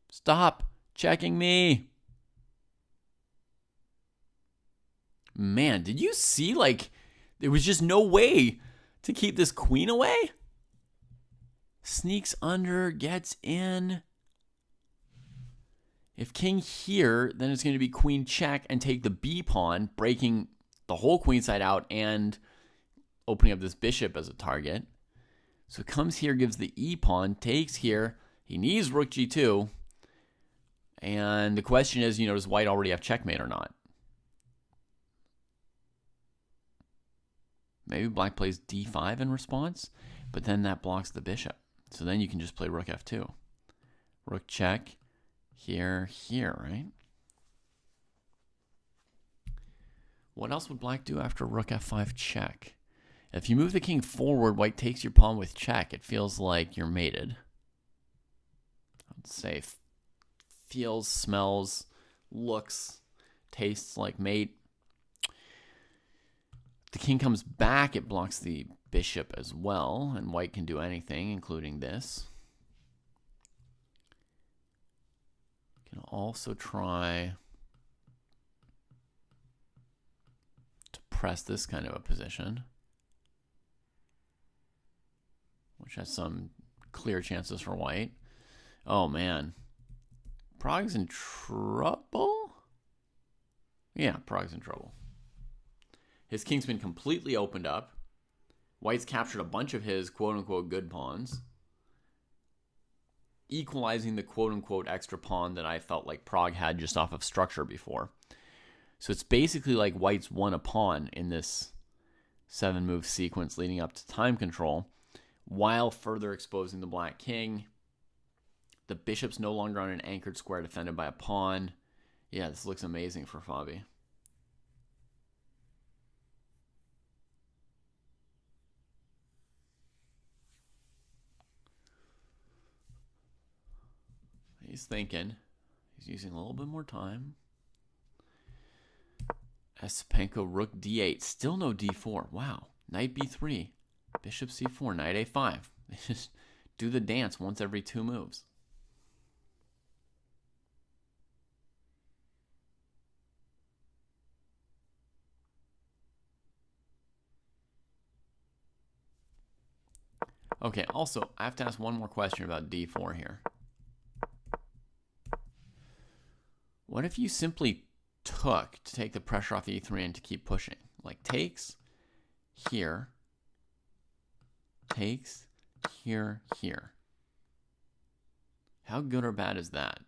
Stop checking me. Man, did you see, like, there was just no way to keep this queen away? Sneaks under, gets in. If king here, then it's going to be queen check and take the b pawn, breaking the whole queen side out and opening up this bishop as a target. So comes here, gives the e pawn, takes here. He needs rook g2. And the question is, does white already have checkmate or not? Maybe black plays d5 in response, but then that blocks the bishop. So then you can just play rook f2. Rook check, here, right? What else would black do after rook f5 check? If you move the king forward, white takes your pawn with check. It feels like you're mated. I'd say feels, smells, looks, tastes like mate. The king comes back, it blocks the bishop as well, and white can do anything, including this. Can also try to press this kind of a position, which has some clear chances for white. Oh, man. Prague's in trouble? Yeah, Prague's in trouble. His king's been completely opened up. White's captured a bunch of his quote-unquote good pawns, equalizing the quote-unquote extra pawn that I felt like Prague had just off of structure before. So it's basically like white's won a pawn in this 7-move sequence leading up to time control, while further exposing the black king. The bishop's no longer on an anchored square defended by a pawn. Yeah, this looks amazing for Fabi. He's thinking. He's using a little bit more time. Esipenko, rook d8. Still no d4. Wow. Knight b3. Bishop c4. Knight a5. They just do the dance once every 2 moves. Okay, also, I have to ask one more question about d4 here. What if you simply took to take the pressure off e3 and to keep pushing? Like takes here, takes here, here. How good or bad is that?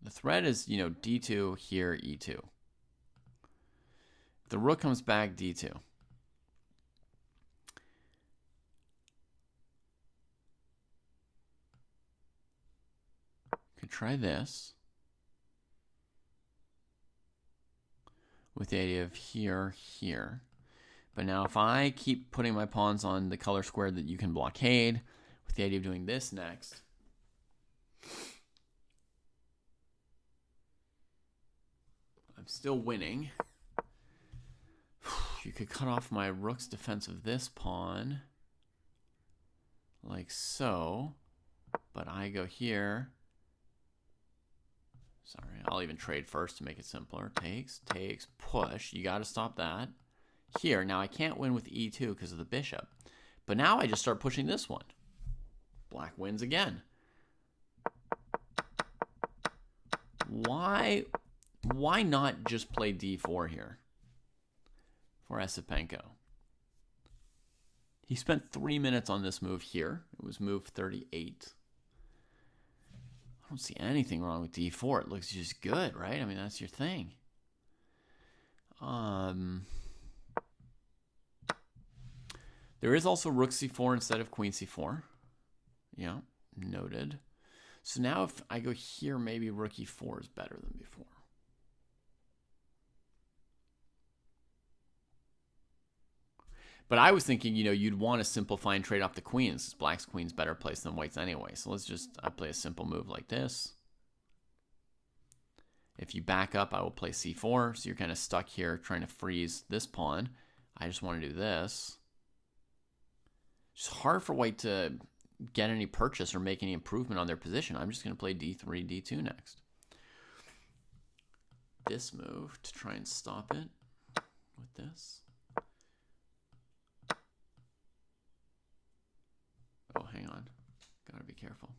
The threat is, you know, d2, here, e2. The rook comes back, d2. Could try this with the idea of here, here. But now if I keep putting my pawns on the color square that you can blockade, with the idea of doing this next, I'm still winning. You could cut off my rook's defense of this pawn, like so, but I go here. Sorry, I'll even trade first to make it simpler. Takes, takes, push. You got to stop that. Here, now I can't win with e2 because of the bishop. But now I just start pushing this one. Black wins again. Why not just play d4 here for Esipenko? He spent 3 minutes on this move here. It was move 38. I don't see anything wrong with d4. It looks just good, right? I mean, that's your thing. There is also rook c4 instead of queen c4. Yeah, noted. So now if I go here, maybe rook e4 is better than before. But I was thinking, you know, you'd want to simplify and trade off the queens. Black's queen's better placed than white's anyway. So let's just, I play a simple move like this. If you back up, I will play c4. So you're kind of stuck here trying to freeze this pawn. I just want to do this. It's hard for white to get any purchase or make any improvement on their position. I'm just going to play d3, d2 next. This move to try and stop it with this. Oh, hang on. Gotta be careful.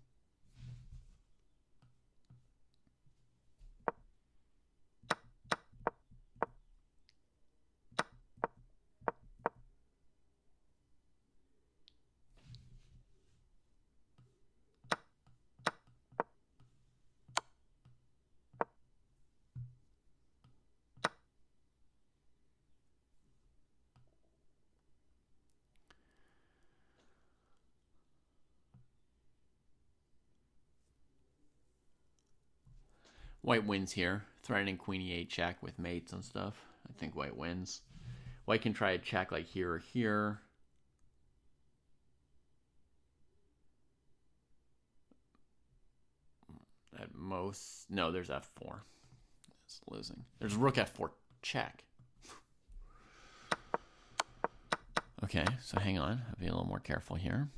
White wins here, threatening queen e8 check with mates and stuff. I think white wins. White can try a check like here or here. At most, no, there's f4. It's losing. There's rook f4 check. Okay, so hang on. I'll be a little more careful here.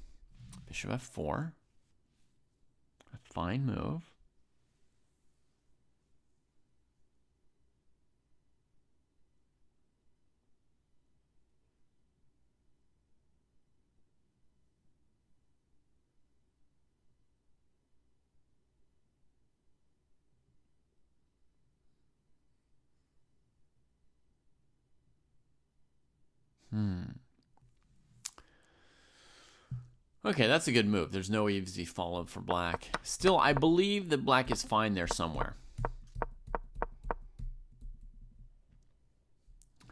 Bishop f4. A fine move. Okay, that's a good move. There's no easy follow for black. Still, I believe that black is fine there somewhere.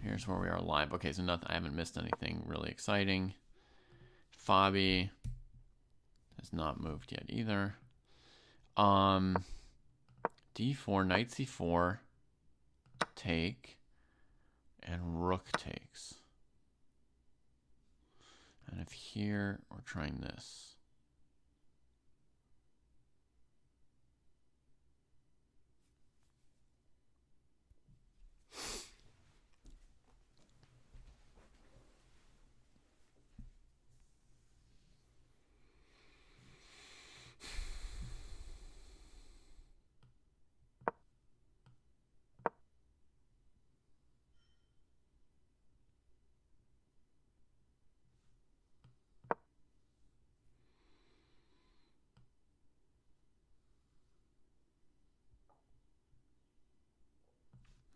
Here's where we are live. Okay, so nothing. I haven't missed anything really exciting. Fabi has not moved yet either. D4, knight c4, take, and rook takes. And if here, we're trying this.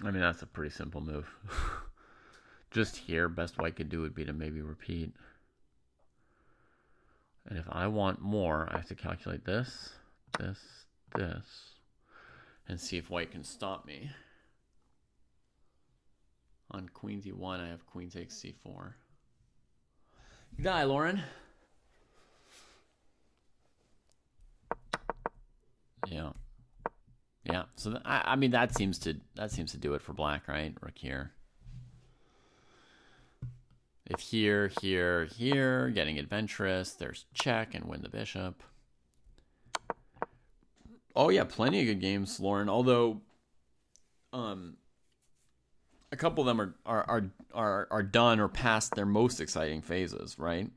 I mean, that's a pretty simple move. Just here, best white could do would be to maybe repeat. And if I want more, I have to calculate this, this, this, and see if white can stop me. On queen d1, I have queen takes c4. You die, Lauren. Yeah. Yeah. So I mean that seems to do it for black, right? Rook here. If here, here, here, getting adventurous, there's check and win the bishop. Oh yeah, plenty of good games, Lauren. Although, a couple of them are done or past their most exciting phases, right?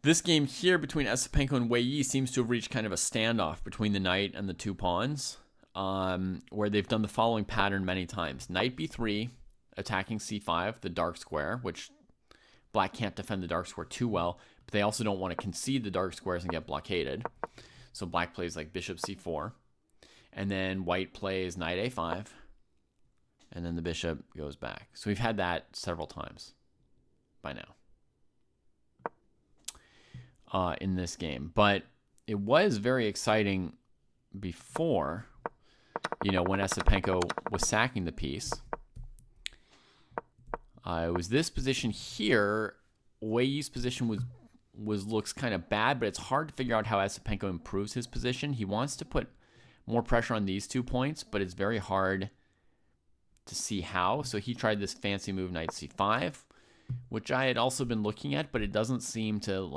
This game here between Esipenko and Wei Yi seems to have reached kind of a standoff between the knight and the two pawns, where they've done the following pattern many times. Knight b3, attacking c5, the dark square, which black can't defend the dark square too well, but they also don't want to concede the dark squares and get blockaded. So black plays like bishop c4, and then white plays knight a5, and then the bishop goes back. So we've had that several times by now in this game. But it was very exciting before, when Esipenko was sacking the piece. It was this position here. Wei Yi's position looks kind of bad, but it's hard to figure out how Esipenko improves his position. He wants to put more pressure on these 2 points, but it's very hard to see how. So he tried this fancy move, knight c5, which I had also been looking at, but it doesn't seem to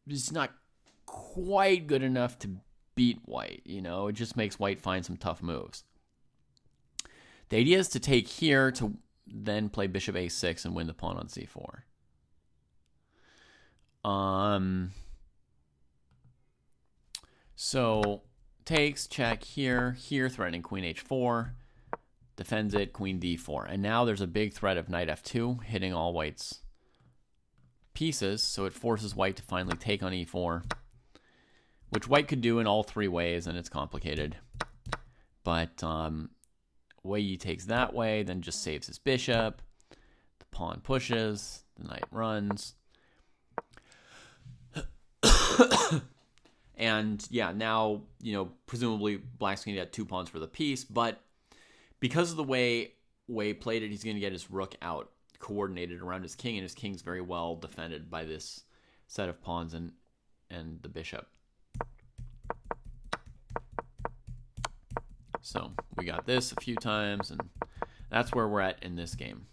it's not quite good enough to beat white. It just makes white find some tough moves. The idea is to take here to then play bishop a6 and win the pawn on c4. So takes, check here, threatening queen h4, defends it, queen d4. And now there's a big threat of knight f2 hitting all white's pieces, so it forces white to finally take on e4, which white could do in all 3 ways, and it's complicated. But Wei Yi takes that way, then just saves his bishop. The pawn pushes, the knight runs. And yeah, now, presumably black's going to get 2 pawns for the piece, but because of the way Wei played it, he's going to get his rook out, coordinated around his king, and his king's very well defended by this set of pawns and the bishop. So we got this a few times, and that's where we're at in this game.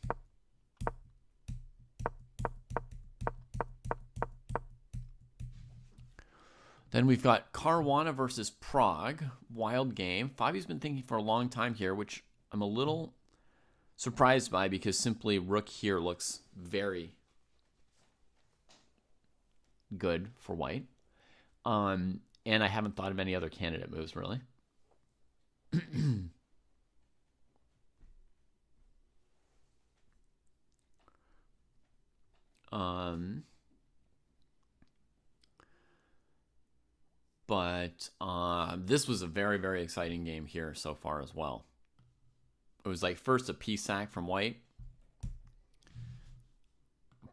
Then we've got Caruana versus Prague. Wild game. Fabi's been thinking for a long time here, which I'm a little surprised by because simply rook here looks very good for white. And I haven't thought of any other candidate moves, really. But this was a very, very exciting game here so far as well. It was like first a piece sack from white.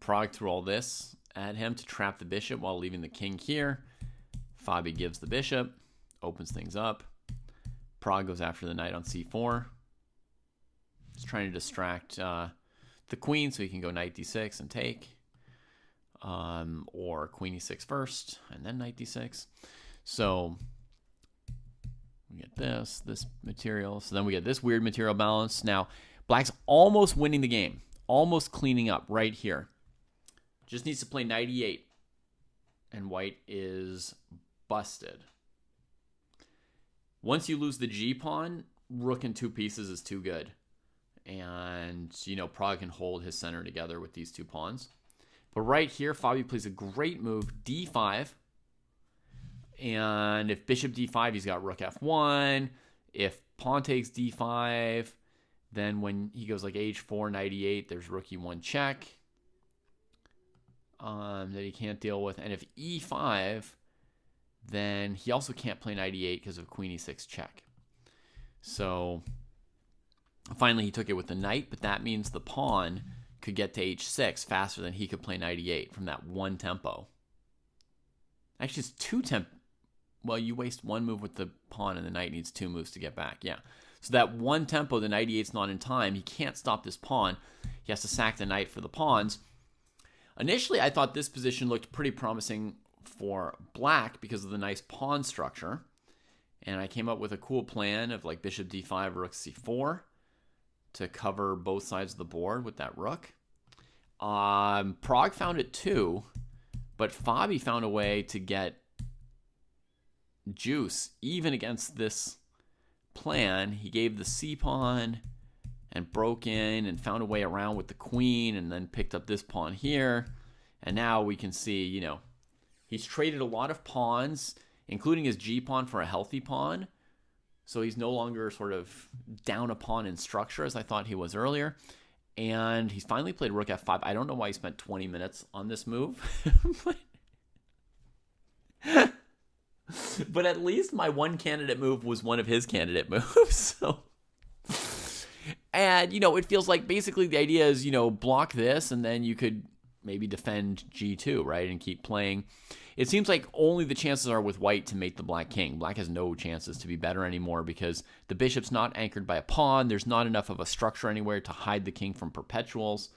Prague threw all this at him to trap the bishop while leaving the king here. Fabi gives the bishop, opens things up. Prague goes after the knight on c4. He's trying to distract the queen so he can go knight d6 and take. Or queen e6 first, and then knight d6. So we get this material. So then we get this weird material balance. Now, black's almost winning the game. Almost cleaning up right here. Just needs to play knight e8. And white is busted. Once you lose the g-pawn, rook in 2 pieces is too good. And, Prague can hold his center together with these 2 pawns. But right here, Fabi plays a great move, d5. And if bishop d5, he's got rook f1. If pawn takes d5, then when he goes like h4, knight e8, there's rook e1 check that he can't deal with. And if e5, then he also can't play knight e8 because of queen e6 check. So finally he took it with the knight, but that means the pawn could get to h6 faster than he could play knight e8 from that one tempo. Actually, it's two tempo. Well, you waste one move with the pawn, and the knight needs 2 moves to get back. Yeah. So that one tempo, the knight e8's not in time. He can't stop this pawn. He has to sack the knight for the pawns. Initially, I thought this position looked pretty promising for black because of the nice pawn structure. And I came up with a cool plan of like bishop d5, rook c4 to cover both sides of the board with that rook. Prague found it too, but Fabi found a way to get juice even against this plan. He gave the c-pawn and broke in and found a way around with the queen and then picked up this pawn here. And now we can see, you know, he's traded a lot of pawns, including his g-pawn for a healthy pawn. So he's no longer sort of down a pawn in structure as I thought he was earlier. And he's finally played rook f5. I don't know why he spent 20 minutes on this move. But at least my one candidate move was one of his candidate moves. So, and, you know, it feels like basically the idea is, you know, block this and then you could maybe defend g2, right, and keep playing. It seems like only the chances are with white to mate the black king. Black has no chances to be better anymore because the bishop's not anchored by a pawn. There's not enough of a structure anywhere to hide the king from perpetuals.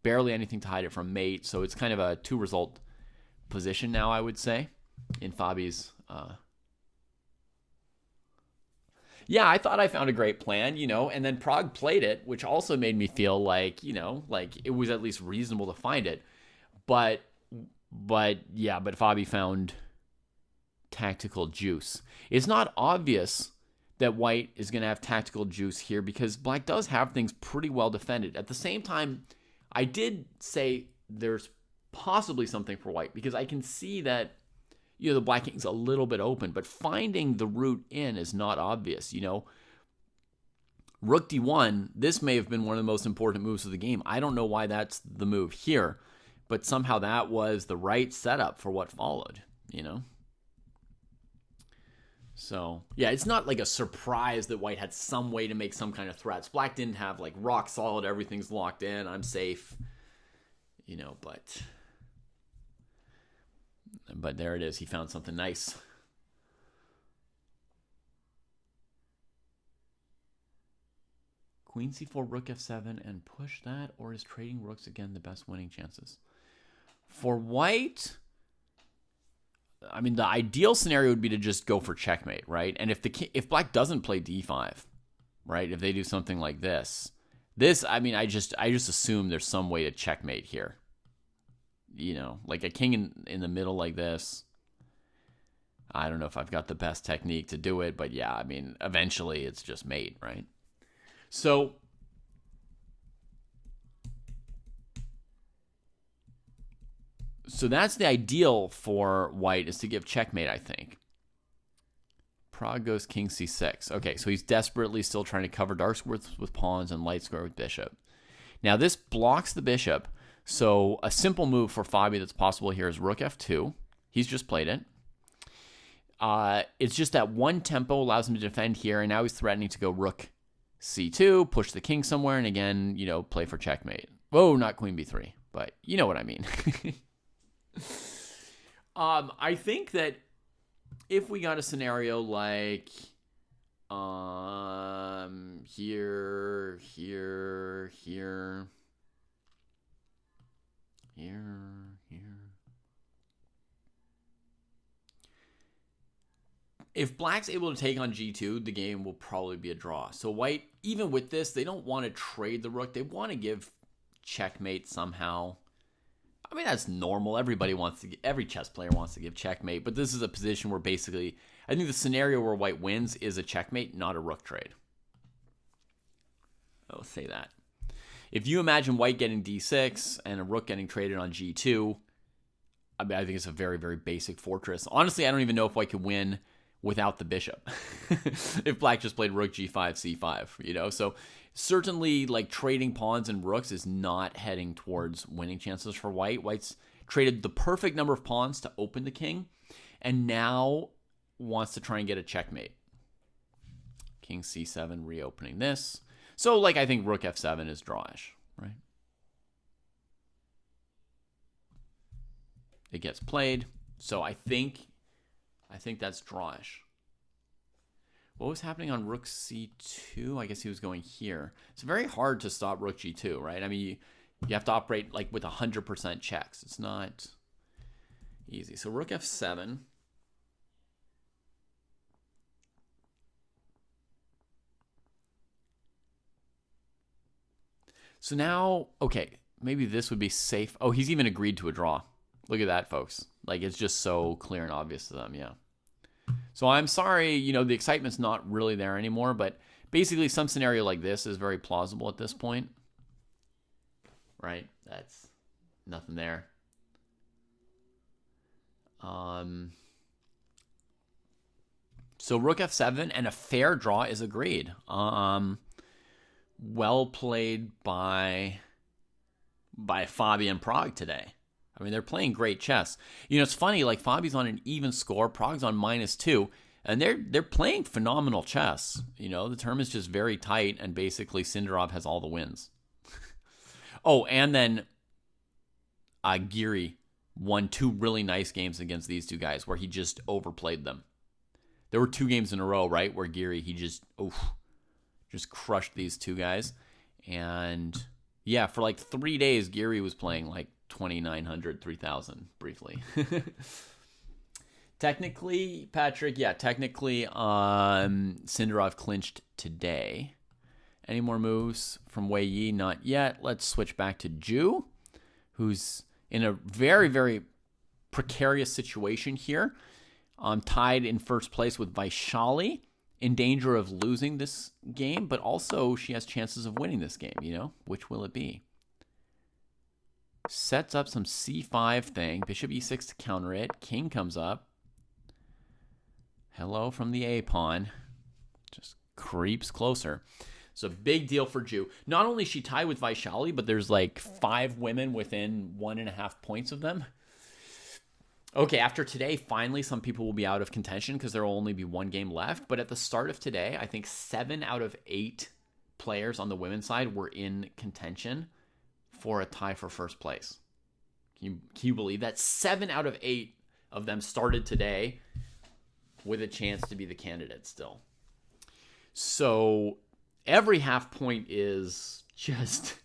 Barely anything to hide it from mate. So it's kind of a 2-result position now, I would say, in Fabi's. Yeah, I thought I found a great plan, you know, and then Prague played it, which also made me feel like, you know, like it was at least reasonable to find it. But Fabi found tactical juice. It's not obvious that white is going to have tactical juice here because black does have things pretty well defended. At the same time, I did say there's possibly something for white because I can see that, you know, the black king's a little bit open, but finding the route in is not obvious, you know. Rook d1, this may have been one of the most important moves of the game. I don't know why that's the move here, but somehow that was the right setup for what followed, you know. So, yeah, it's not like a surprise that white had some way to make some kind of threats. Black didn't have like rock solid, everything's locked in, I'm safe, you know, but there it is. He found something nice. Queen c4, rook f7, and push that, or is trading rooks again the best winning chances? For white, I mean, the ideal scenario would be to just go for checkmate, right? And if black doesn't play d5, right? If they do something like this, I mean, I just assume there's some way to checkmate here. You know, like a king in the middle like this. I don't know if I've got the best technique to do it, but yeah, I mean, eventually it's just mate, right? So that's the ideal for white, is to give checkmate, I think. Prague goes king c6. Okay, so he's desperately still trying to cover dark squares with pawns and light square with bishop. Now this blocks the bishop. So a simple move for Fabi that's possible here is rook f2. He's just played it. It's just that one tempo allows him to defend here, and now he's threatening to go rook c2, push the king somewhere, and again, you know, play for checkmate. Whoa, not queen b3, but you know what I mean. I think that if we got a scenario like here, if black's able to take on g2, the game will probably be a draw. So white, even with this, they don't want to trade the rook. They want to give checkmate somehow. I mean, that's normal. Every chess player wants to give checkmate, but this is a position where basically, I think the scenario where white wins is a checkmate, not a rook trade. I'll say that. If you imagine white getting d6 and a rook getting traded on g2, I mean, I think it's a very, very basic fortress. Honestly, I don't even know if white could win without the bishop. If black just played rook g5, c5, you know? So certainly, like, trading pawns and rooks is not heading towards winning chances for white. White's traded the perfect number of pawns to open the king, and now wants to try and get a checkmate. King c7, reopening this. So, like, I think rook f7 is drawish, right? It gets played. So I think that's drawish. What was happening on rook c2? I guess he was going here. It's very hard to stop rook g2, right? I mean, you have to operate like with 100% checks. It's not easy. So rook f7. So now, okay, maybe this would be safe. Oh, he's even agreed to a draw. Look at that, folks. Like, it's just so clear and obvious to them, yeah. So I'm sorry, you know, the excitement's not really there anymore, but basically some scenario like this is very plausible at this point. Right? That's nothing there. So rook f7 and a fair draw is agreed. Well played by Fabi and Prague today. I mean, they're playing great chess. You know, it's funny, like Fabi's on an even score, Prague's on -2, and they're playing phenomenal chess. You know, the term is just very tight, and basically Sindarov has all the wins. Oh, and then Giri won 2 really nice games against these two guys where he just overplayed them. There were 2 games in a row, right, where Giri, he just crushed these 2 guys. And yeah, for like 3 days, Giri was playing like 2,900, 3,000 briefly. Technically, Patrick, yeah, technically, Sindarov clinched today. Any more moves from Wei Yi? Not yet. Let's switch back to Ju, who's in a very, very precarious situation here. Tied in first place with Vaishali, in danger of losing this game, but also she has chances of winning this game, you know? Which will it be? Sets up some c5 thing. Bishop e6 to counter it. King comes up. Hello from the A-pawn. Just creeps closer. So big deal for Ju. Not only is she tied with Vaishali, but there's like 5 women within 1.5 points of them. Okay, after today, finally some people will be out of contention because there will only be 1 game left. But at the start of today, I think 7 out of 8 players on the women's side were in contention for a tie for first place. Can you believe that? 7 out of 8 of them started today with a chance to be the candidate still. So every half point is just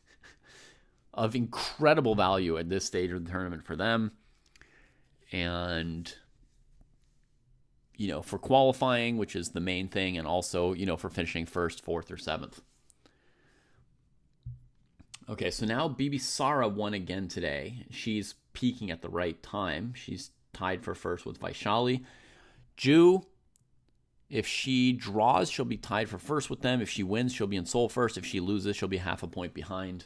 of incredible value at this stage of the tournament for them. And, you know, for qualifying, which is the main thing, and also, you know, for finishing first, 4th, or 7th. Okay, so now Bibi Sara won again today. She's peaking at the right time. She's tied for first with Vaishali. Ju, if she draws, she'll be tied for first with them. If she wins, she'll be in sole first. If she loses, she'll be half a point behind.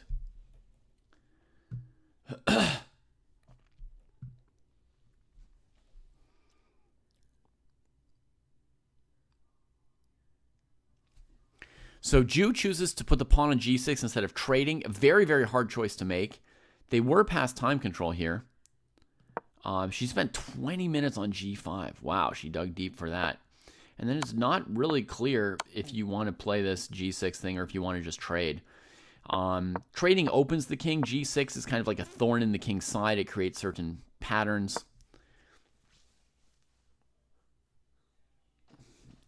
So Ju chooses to put the pawn on g6 instead of trading. A very, very hard choice to make. They were past time control here. She spent 20 minutes on g5. Wow, she dug deep for that. And then it's not really clear if you want to play this g6 thing or if you want to just trade. Trading opens the king. g6 is kind of like a thorn in the king's side. It creates certain patterns.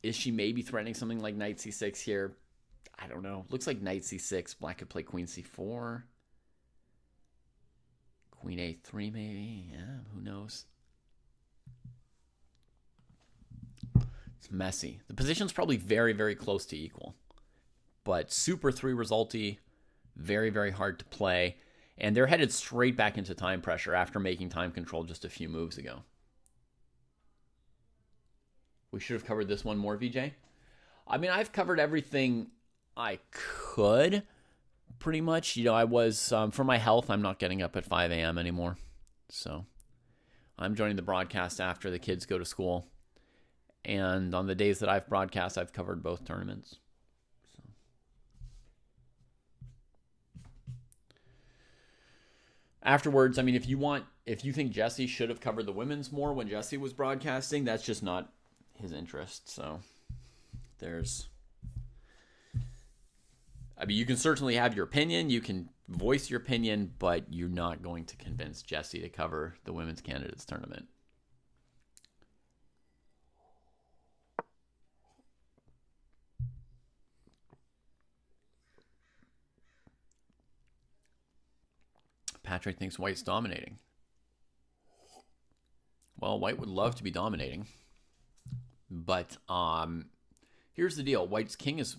Is she maybe threatening something like knight c6 here? I don't know. Looks like knight c6. Black could play queen c4. Queen a3 maybe. Yeah, who knows? It's messy. The position's probably very, very close to equal. But super 3 resulty. Very, very hard to play. And they're headed straight back into time pressure after making time control just a few moves ago. We should have covered this one more, VJ. I mean, I've covered everything I could, pretty much. You know, I was, for my health, I'm not getting up at 5 a.m. anymore. So I'm joining the broadcast after the kids go to school. And on the days that I've broadcast, I've covered both tournaments. So. Afterwards, I mean, if you think Jesse should have covered the women's more when Jesse was broadcasting, that's just not his interest. So I mean, you can certainly have your opinion, you can voice your opinion, but you're not going to convince Jesse to cover the women's candidates tournament. Patrick thinks White's dominating. Well, White would love to be dominating. But here's the deal. White's king is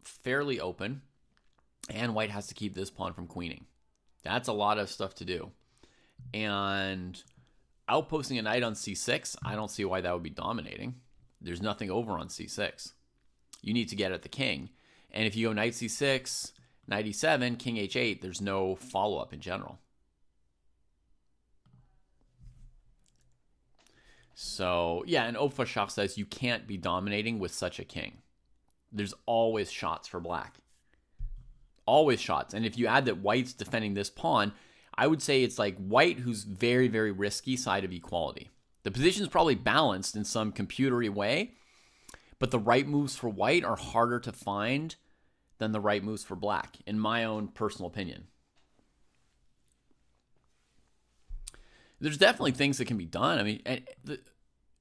fairly open, and White has to keep this pawn from queening. That's a lot of stuff to do. And outposting a knight on c6, I don't see why that would be dominating. There's nothing over on c6. You need to get at the king. And if you go knight c6, knight e7, king h8, there's no follow-up in general. So, yeah, and Opfashach says you can't be dominating with such a king. There's always shots for black. Always shots. And if you add that White's defending this pawn, I would say it's like White who's very, very risky side of equality. The position's probably balanced in some computery way, but the right moves for White are harder to find than the right moves for black, in my own personal opinion. There's definitely things that can be done. I mean,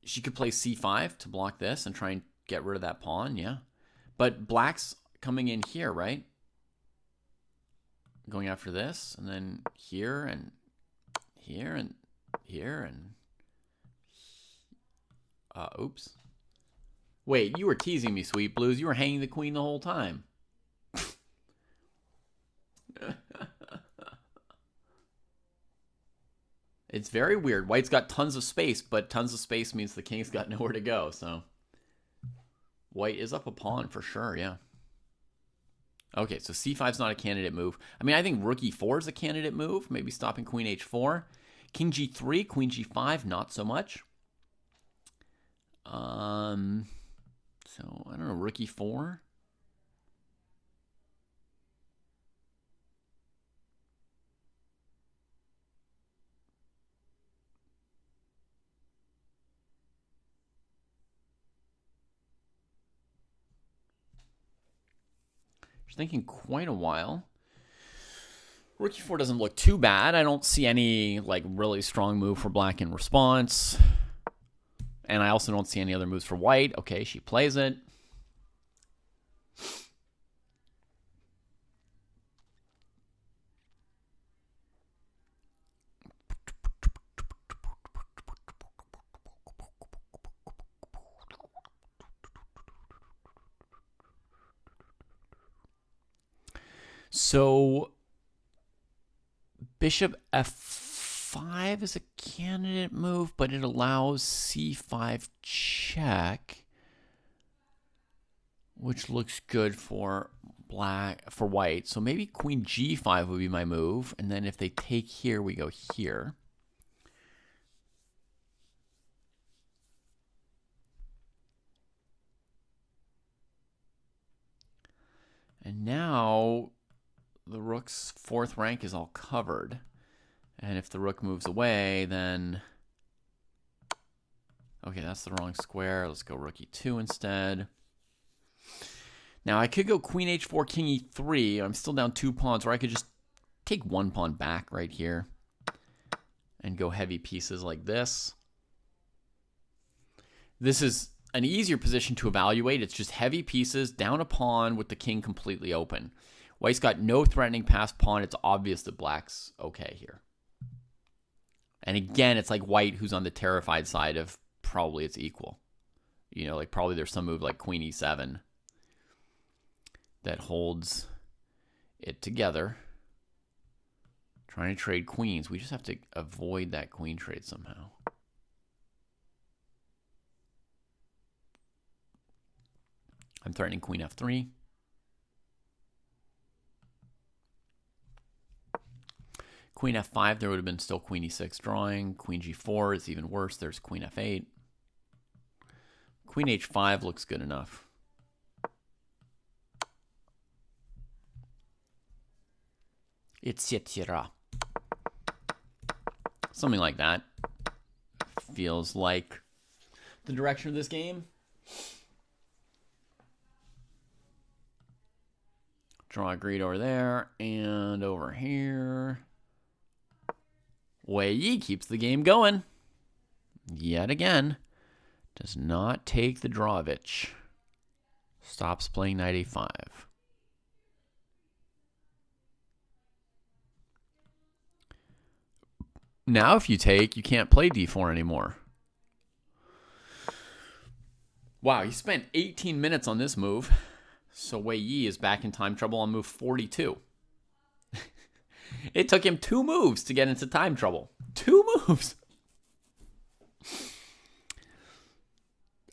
she could play c5 to block this and try and get rid of that pawn, yeah. But black's coming in here, right? Going after this, and then here, and here, and here, and... oops. Wait, you were teasing me, Sweet Blues. You were hanging the queen the whole time. It's very weird. White's got tons of space, but tons of space means the king's got nowhere to go, so... White is up a pawn for sure, yeah. Okay, so c5's not a candidate move. I mean, I think rook e4 is a candidate move, maybe stopping queen h4. King g3, queen g5, not so much. So, I don't know, rook e4. Just thinking quite a while. Rook e4 doesn't look too bad. I don't see any like really strong move for black in response. And I also don't see any other moves for White. Okay, she plays it. So bishop f5 is a candidate move, but it allows c5 check, which looks good for White. So maybe queen g5 would be my move, and then if they take here, we go here. And now the rook's fourth rank is all covered. And if the rook moves away, then... Okay, that's the wrong square. Let's go rook e2 instead. Now, I could go queen h4, king e3. I'm still down 2 pawns, or I could just take 1 pawn back right here and go heavy pieces like this. This is an easier position to evaluate. It's just heavy pieces, down a pawn with the king completely open. White's got no threatening passed pawn. It's obvious that black's okay here. And again, it's like White who's on the terrified side of probably it's equal. You know, like probably there's some move like queen e7 that holds it together. Trying to trade queens. We just have to avoid that queen trade somehow. I'm threatening queen f3. Queen f5, there would have been still queen e6 drawing. Queen g4 is even worse. There's queen f8. Queen h5 looks good enough. Etc. Something like that. Feels like the direction of this game. Draw a greed over there and over here. Wei Yi keeps the game going. Yet again. Does not take the Drawovich. Stops playing knight a5. Now if you take, you can't play d4 anymore. Wow, he spent 18 minutes on this move. So Wei Yi is back in time trouble on move 42. It took him 2 moves to get into time trouble. 2 moves.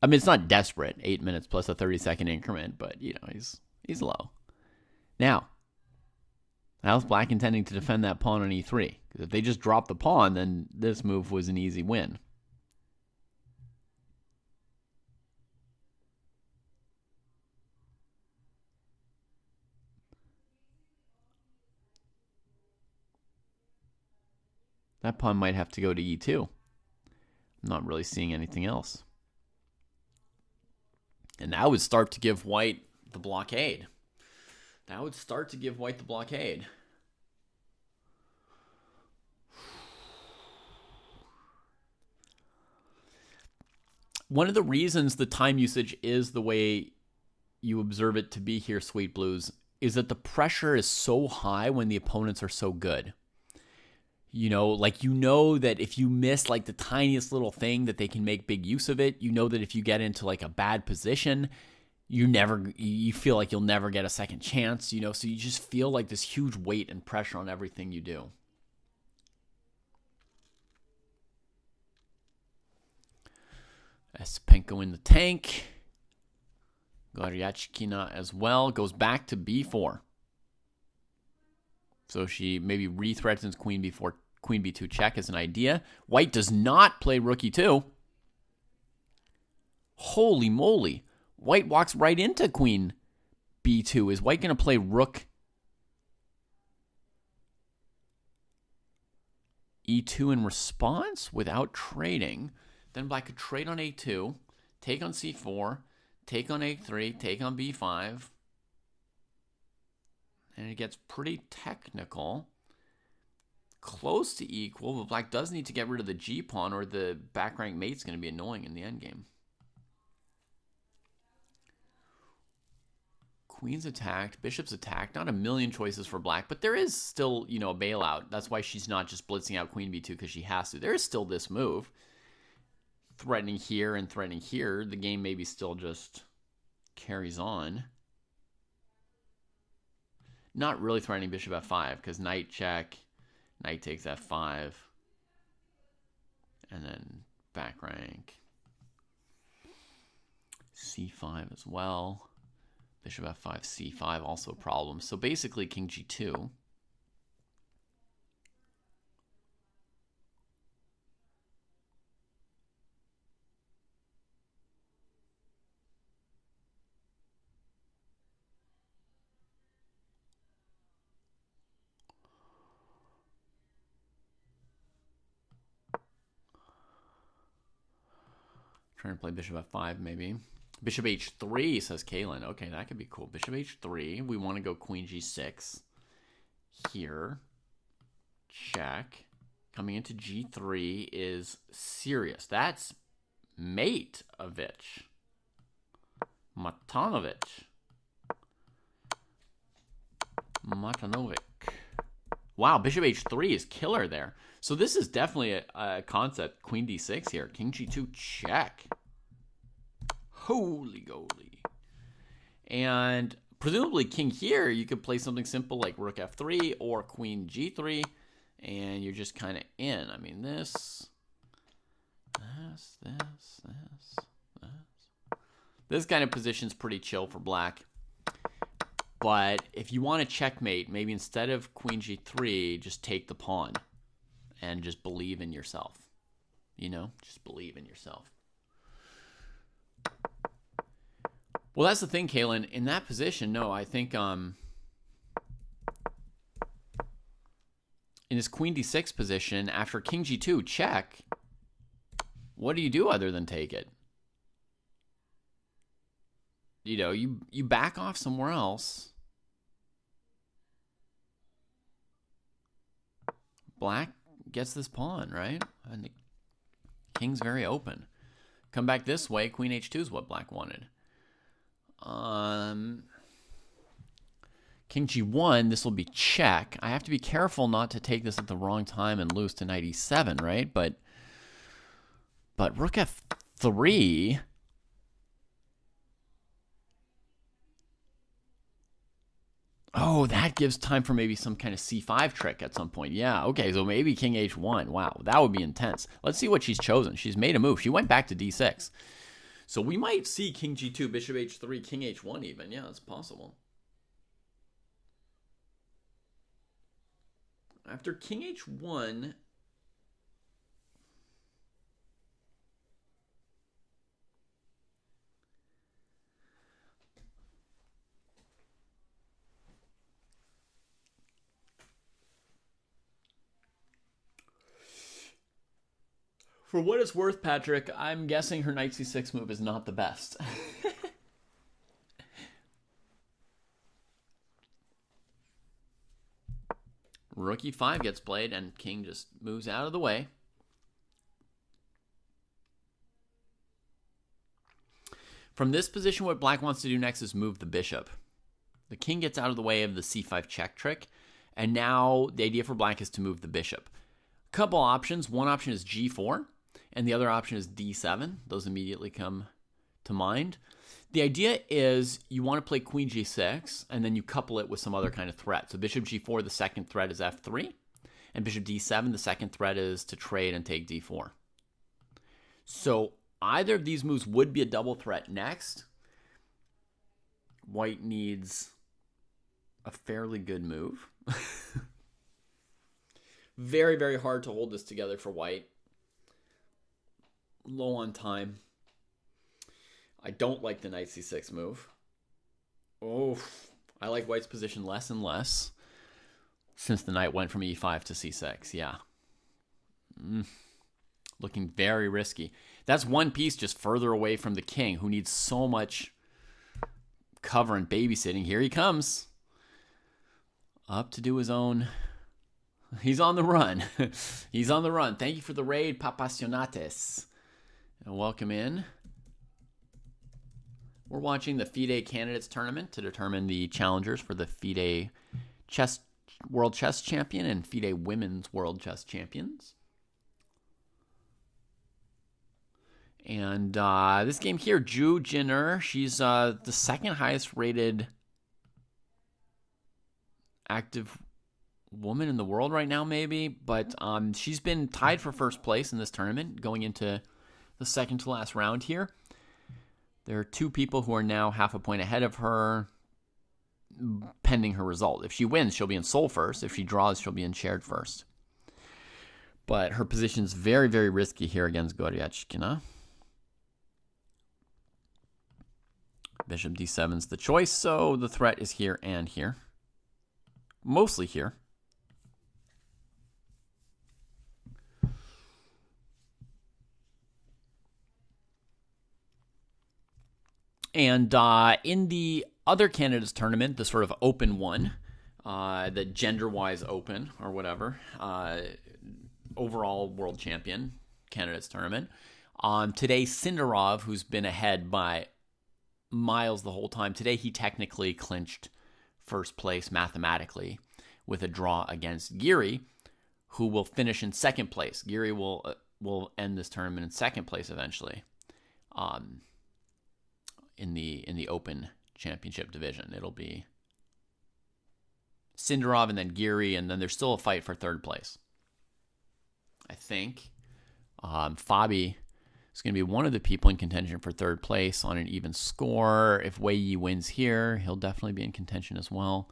I mean, it's not desperate. 8 minutes plus a 30-second increment, but, you know, he's low. Now, how's Black intending to defend that pawn on e3? Because if they just drop the pawn, then this move was an easy win. That pawn might have to go to e2. I'm not really seeing anything else. And that would start to give White the blockade. That would start to give White the blockade. One of the reasons the time usage is the way you observe it to be here, Sweet Blues, is that the pressure is so high when the opponents are so good. You know, like, you know that if you miss like the tiniest little thing that they can make big use of it. You know that if you get into like a bad position, you feel like you'll never get a second chance, you know, so you just feel like this huge weight and pressure on everything you do. Espenko in the tank. Goryachkina as well. Goes back to b4. So she maybe re-threatens queen b4, queen b2 check as an idea. White does not play rook e2. Holy moly. White walks right into queen b2. Is White going to play rook e2 in response without trading? Then Black could trade on a2, take on c4, take on a3, take on b5. And it gets pretty technical. Close to equal, but Black does need to get rid of the g-pawn or the back rank mate's going to be annoying in the endgame. Queen's attacked, bishop's attacked. Not a million choices for Black, but there is still, you know, a bailout. That's why she's not just blitzing out queen b2 because she has to. There is still this move. Threatening here and threatening here. The game maybe still just carries on. Not really threatening bishop f5 because knight check, knight takes f5, and then back rank. c5 as well. Bishop f5, c5 also a problem. So basically king g2. Trying to play bishop f5 maybe. Bishop h3, says Kalen. Okay, that could be cool. Bishop h3. We want to go queen g6 here. Check. Coming into g3 is serious. That's Mateovich. Matanovic. Matanovic. Wow, bishop h3 is killer there. So this is definitely a concept. Queen d6 here. King g2 check. Holy goly. And presumably king here, you could play something simple like rook f3 or queen g3, and you're just kind of in. I mean, this. This kind of position's pretty chill for Black. But if you want to checkmate, maybe instead of queen g3, just take the pawn and just believe in yourself. You know, just believe in yourself. Well, that's the thing, Kalen. In that position, no, I think in his queen d6 position after king g2, check. What do you do other than take it? You know, you back off somewhere else. Black gets this pawn, right? And the king's very open. Come back this way, queen h2 is what black wanted. King g1, this will be check. I have to be careful not to take this at the wrong time and lose to knight e7, right? But rook f3... Oh, that gives time for maybe some kind of c5 trick at some point. Yeah, okay, so maybe king h1. Wow, that would be intense. Let's see what she's chosen. She's made a move. She went back to d6. So we might see king g2, bishop h3, king h1 even. Yeah, it's possible. After king h1... For what it's worth, Patrick, I'm guessing her knight c6 move is not the best. Rook e5 gets played, and king just moves out of the way. From this position, what black wants to do next is move the bishop. The king gets out of the way of the c5 check trick, and now the idea for black is to move the bishop. Couple options. One option is g4. And the other option is d7. Those immediately come to mind. The idea is you want to play queen g6, and then you couple it with some other kind of threat. So bishop g4, the second threat is f3. And bishop d7, the second threat is to trade and take d4. So either of these moves would be a double threat next. White needs a fairly good move. Very, very hard to hold this together for white. Low on time. I don't like the knight c6 move. Oh, I like white's position less and less since the knight went from e5 to c6. Yeah. Looking very risky. That's one piece just further away from the king, who needs so much cover and babysitting. Here he comes. Up to do his own. He's on the run. He's on the run. Thank you for the raid, Papasionates. And welcome in. We're watching the FIDE Candidates Tournament to determine the challengers for the FIDE World Chess Champion and FIDE Women's World Chess Champions. And this game here, Zhu Jin'er, she's the second highest rated active woman in the world right now, maybe. But she's been tied for first place in this tournament going into the second to last round here. There are two people who are now half a point ahead of her, pending her result. If she wins, she'll be in sole first. If she draws, she'll be in shared first. But her position's very, very risky here against Goryachkina. Bishop d7's the choice, so the threat is here and here. Mostly here. And in the other candidates tournament, the sort of open one, the gender-wise open or whatever, overall world champion candidates tournament, today Sindarov, who's been ahead by miles the whole time, today he technically clinched first place mathematically with a draw against Giri, who will finish in second place. Giri will end this tournament in second place eventually. In the Open Championship division, it'll be Sindarov and then Giri, and then there's still a fight for third place. I think Fabi is going to be one of the people in contention for third place on an even score. If Wei Yi wins here, he'll definitely be in contention as well,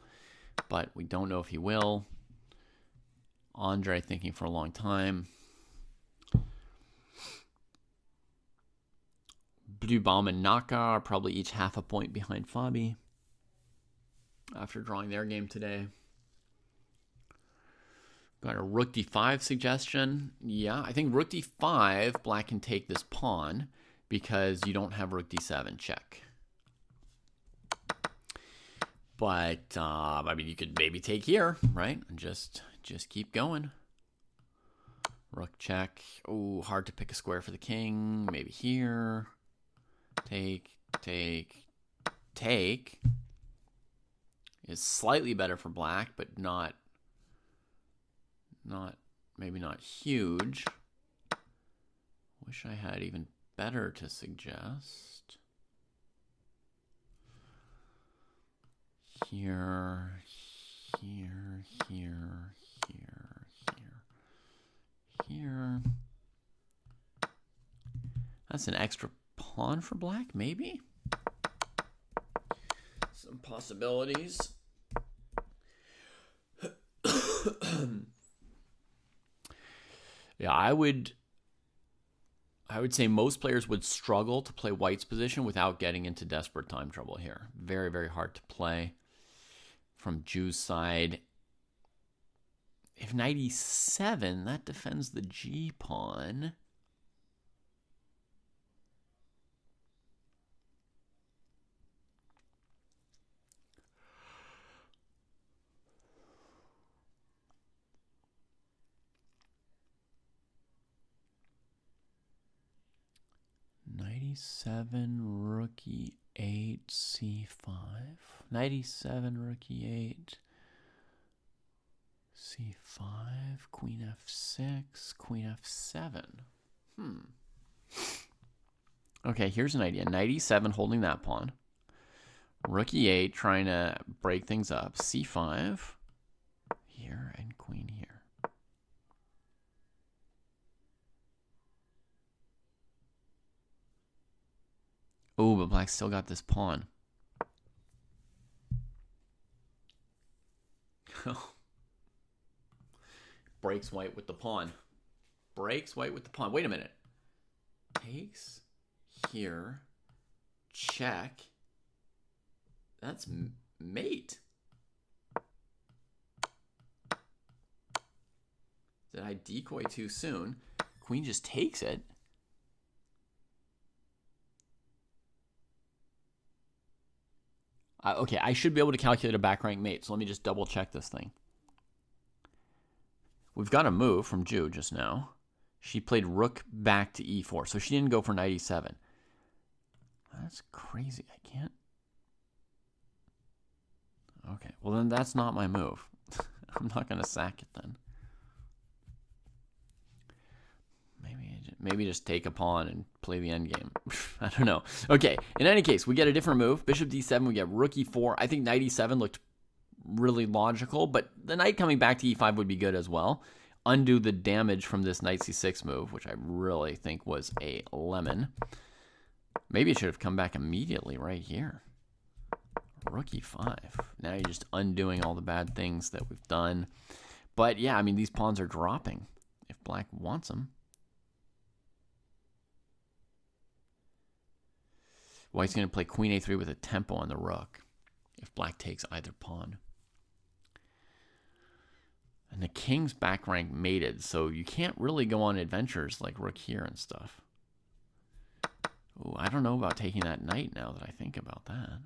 but we don't know if he will. Andre thinking for a long time. Blübaum and Naka are probably each half a point behind Fabi after drawing their game today. Got a rook d5 suggestion. Yeah, I think rook d5, black can take this pawn because you don't have rook d7 check. But, I mean, you could maybe take here, right? And just keep going. Rook check. Oh, hard to pick a square for the king. Maybe here. Take. Is slightly better for black, but maybe not huge. Wish I had even better to suggest. Here. That's an extra pawn for black, maybe? Some possibilities. Yeah, I would say most players would struggle to play white's position without getting into desperate time trouble here. Very, very hard to play from Jew's side. If knight e7, that defends the G pawn. Knight e7, rook e8, c5. Knight e7, rook e8, c5, queen f6, queen f7. Okay, here's an idea. Knight e7 holding that pawn. Rook e8 trying to break things up. c5 here and queen here. Oh, but black still got this pawn. Breaks white with the pawn. Breaks white with the pawn. Wait a minute. Takes here. Check. That's mate. Did I decoy too soon? Queen just takes it. Okay, I should be able to calculate a back rank mate, so let me just double check this thing. We've got a move from Ju just now. She played rook back to e4, so she didn't go for knight e7. That's crazy. I can't. Okay, well then that's not my move. I'm not going to sack it then. Maybe just take a pawn and play the endgame. I don't know. Okay, in any case, we get a different move. Bishop d7, we get rook e4. I think knight e7 looked really logical, but the knight coming back to e5 would be good as well. Undo the damage from this knight c6 move, which I really think was a lemon. Maybe it should have come back immediately right here. Rook e5. Now you're just undoing all the bad things that we've done. But yeah, I mean, these pawns are dropping if black wants them. White's going to play queen a3 with a tempo on the rook if black takes either pawn. And the king's back rank mated, so you can't really go on adventures like rook here and stuff. Ooh, I don't know about taking that knight now that I think about that.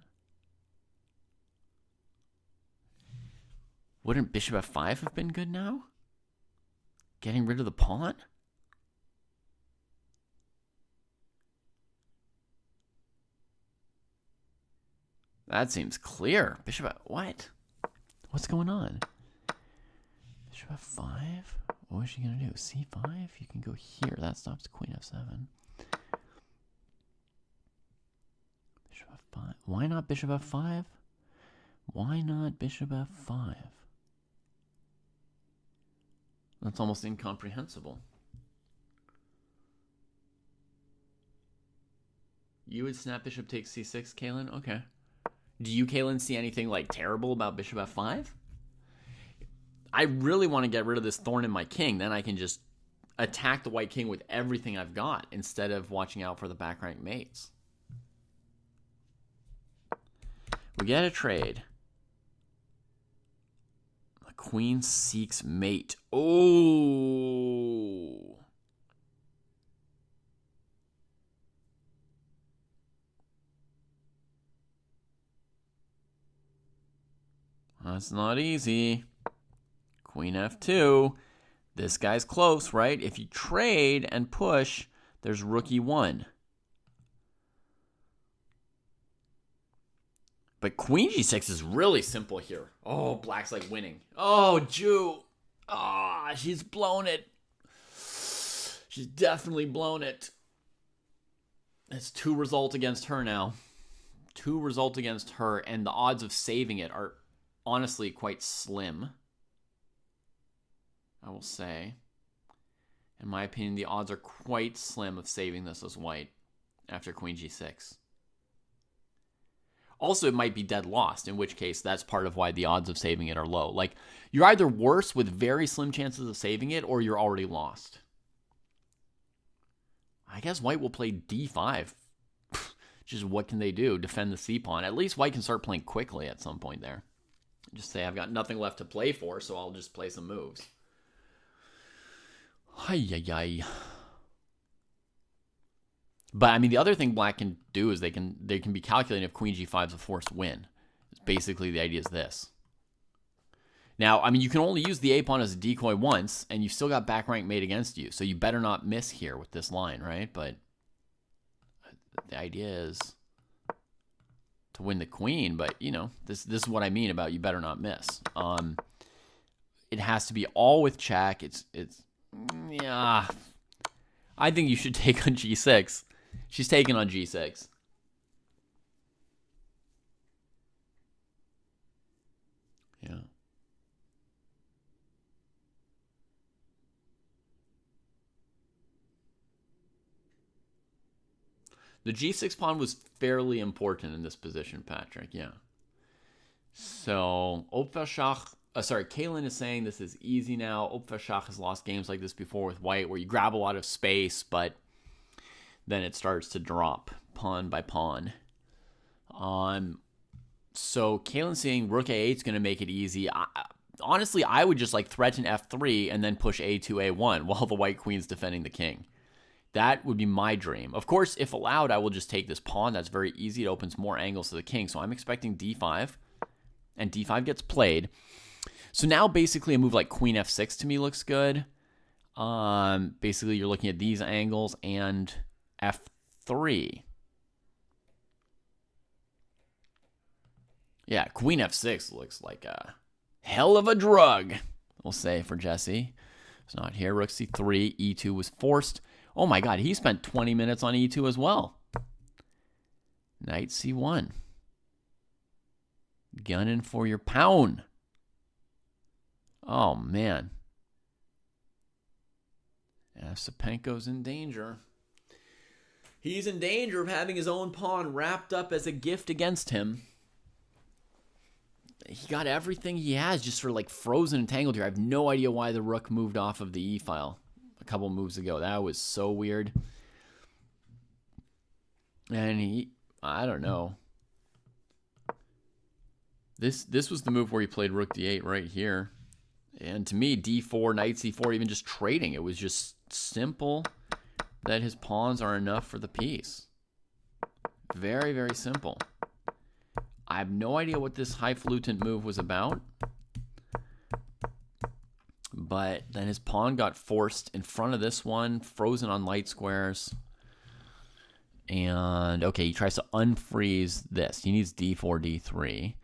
Wouldn't bishop f5 have been good now? Getting rid of the pawn? That seems clear. Bishop f... What? What's going on? Bishop f5? What is she going to do? c5? You can go here. That stops queen f7. Bishop f5. Why not bishop f5? Why not bishop f5? That's almost incomprehensible. You would snap bishop takes c6, Kaylin? Okay. Do you, Kaylin, see anything like terrible about bishop f5? I really want to get rid of this thorn in my king. Then I can just attack the white king with everything I've got instead of watching out for the back rank mates. We get a trade. Queen seeks mate. Oh. That's not easy. Queen f2. This guy's close, right? If you trade and push, there's rook e1. But queen g6 is really simple here. Oh, black's like winning. Oh, Jew. Ah, she's blown it. She's definitely blown it. It's 2 result against her now. 2 result against her, and the odds of saving it are honestly quite slim. I will say. In my opinion, the odds are quite slim of saving this as white after queen g6. Also, it might be dead lost, in which case that's part of why the odds of saving it are low. Like, you're either worse with very slim chances of saving it, or you're already lost. I guess white will play d5. Just what can they do? Defend the c-pawn. At least white can start playing quickly at some point there. Just say, I've got nothing left to play for, so I'll just play some moves. Ay. But, I mean, the other thing black can do is they can be calculating if queen g5 is a forced win. Basically, the idea is this. Now, I mean, you can only use the a-pawn as a decoy once, and you've still got back rank mate against you, so you better not miss here with this line, right? But the idea is to win the queen, but, you know, this is what I mean about you better not miss. It has to be all with check. Yeah. I think you should take on g6. She's taking on g6. Yeah. The g6 pawn was fairly important in this position, Patrick. Yeah. So, Kaylin is saying this is easy now. Opfashach has lost games like this before with white, where you grab a lot of space, but then it starts to drop pawn by pawn. So Kaylin's saying rook a8 is going to make it easy. Honestly, I would just like threaten f3 and then push a2, a1 while the white queen's defending the king. That would be my dream. Of course, if allowed, I will just take this pawn. That's very easy. It opens more angles to the king. So I'm expecting d5, and d5 gets played. So now basically a move like queen f6 to me looks good. Basically, you're looking at these angles and f3. Yeah, queen f6 looks like a hell of a drug, we'll say, for Jesse. It's not here. Rook c3, e2 was forced. Oh my god, he spent 20 minutes on e2 as well. Knight c1. Gunning for your pawn. Oh, man. Sapenko's in danger. He's in danger of having his own pawn wrapped up as a gift against him. He got everything he has just sort of like frozen and tangled here. I have no idea why the rook moved off of the e-file a couple moves ago. That was so weird. And I don't know. This was the move where he played rook d8 right here. And to me, d4, knight c4, even just trading, it was just simple that his pawns are enough for the piece. Very, very simple. I have no idea what this highfalutin move was about. But then his pawn got forced in front of this one, frozen on light squares. And, okay, he tries to unfreeze this. He needs d4, d3.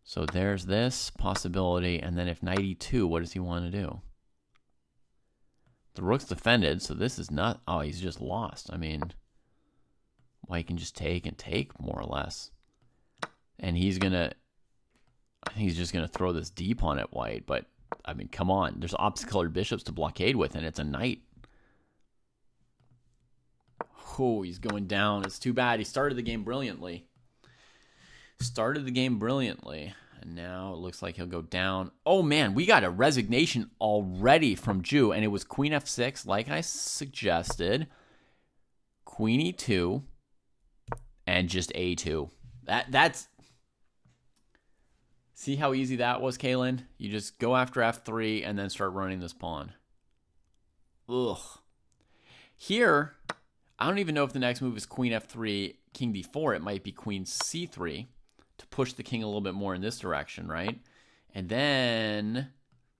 So there's this possibility. And then if knight e2, what does he want to do? The rook's defended, so this is not... Oh, he's just lost. I mean, white can just take and take, more or less. And he's going to... I think he's just going to throw this d-pawn at white. But, I mean, come on. There's opposite-colored bishops to blockade with, and it's a knight. Oh, he's going down. It's too bad. He started the game brilliantly. And now it looks like he'll go down. Oh, man, we got a resignation already from Jew. And it was queen f6, like I suggested. Queen e2. And just a2. That's... See how easy that was, Kaylin? You just go after f3 and then start running this pawn. Ugh. Here, I don't even know if the next move is queen f3, king d4. It might be queen c3 to push the king a little bit more in this direction, right? And then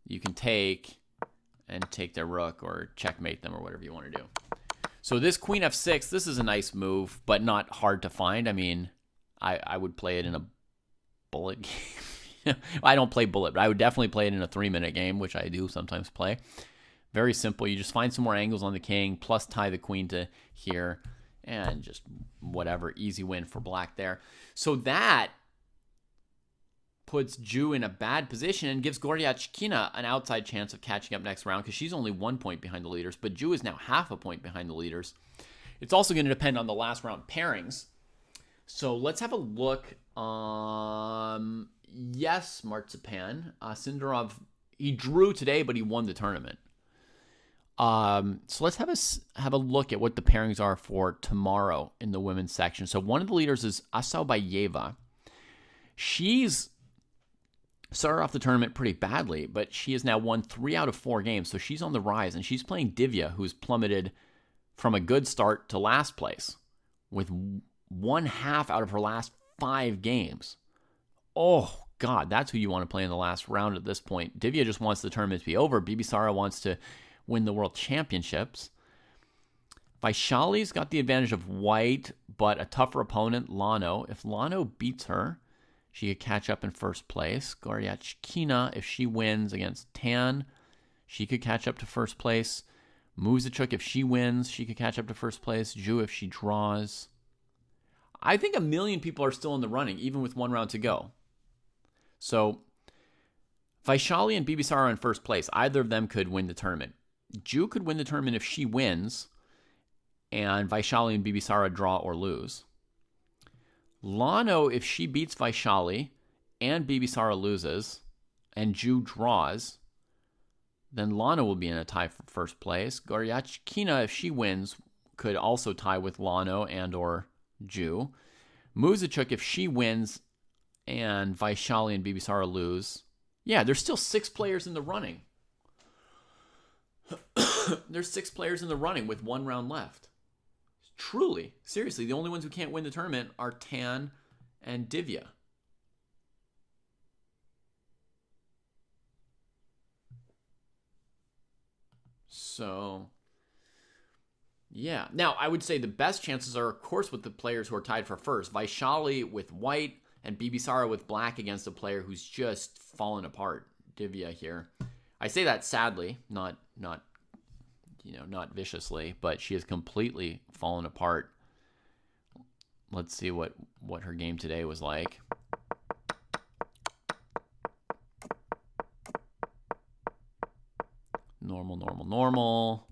you can take their rook or checkmate them or whatever you want to do. So this queen f6, this is a nice move, but not hard to find. I mean, I would play it in a bullet game. I don't play bullet, but I would definitely play it in a 3-minute game, which I do sometimes play. Very simple. You just find some more angles on the king, plus tie the queen to here, and just whatever. Easy win for black there. So that puts Ju in a bad position and gives Goryachkina an outside chance of catching up next round because she's only 1 point behind the leaders, but Ju is now half a point behind the leaders. It's also going to depend on the last round pairings. So let's have a look. Yes, Marzipan. Sindarov, he drew today, but he won the tournament. So let's have a look at what the pairings are for tomorrow in the women's section. So one of the leaders is Asabayeva. She's started off the tournament pretty badly, but she has now won 3 out of 4 games, so she's on the rise, and she's playing Divya, who's plummeted from a good start to last place with 1/2 out of her last 5 games. Oh, God, that's who you want to play in the last round at this point. Divya just wants the tournament to be over. Bibisara wants to win the World Championships. Vaishali's got the advantage of white, but a tougher opponent, Lano. If Lano beats her, she could catch up in first place. Goryachkina, if she wins against Tan, she could catch up to first place. Muzachuk, if she wins, she could catch up to first place. Ju, if she draws. I think 1 million people are still in the running, even with 1 round to go. So, Vaishali and Bibisara are in first place. Either of them could win the tournament. Ju could win the tournament if she wins, and Vaishali and Bibisara draw or lose. Lano, if she beats Vaishali and Bibisara loses, and Ju draws, then Lano will be in a tie for first place. Goryachkina, if she wins, could also tie with Lano and or Ju. Muzachuk, if she wins and Vaishali and Bibisara lose. Yeah, there's still 6 players in the running. There's 6 players in the running with 1 round left. Truly, seriously, the only ones who can't win the tournament are Tan and Divya. So, yeah. Now, I would say the best chances are, of course, with the players who are tied for first. Vaishali with white and Bibisara with black against a player who's just fallen apart. Divya here. I say that sadly, not viciously, but she has completely fallen apart. Let's see what her game today was like. Normal, normal, normal.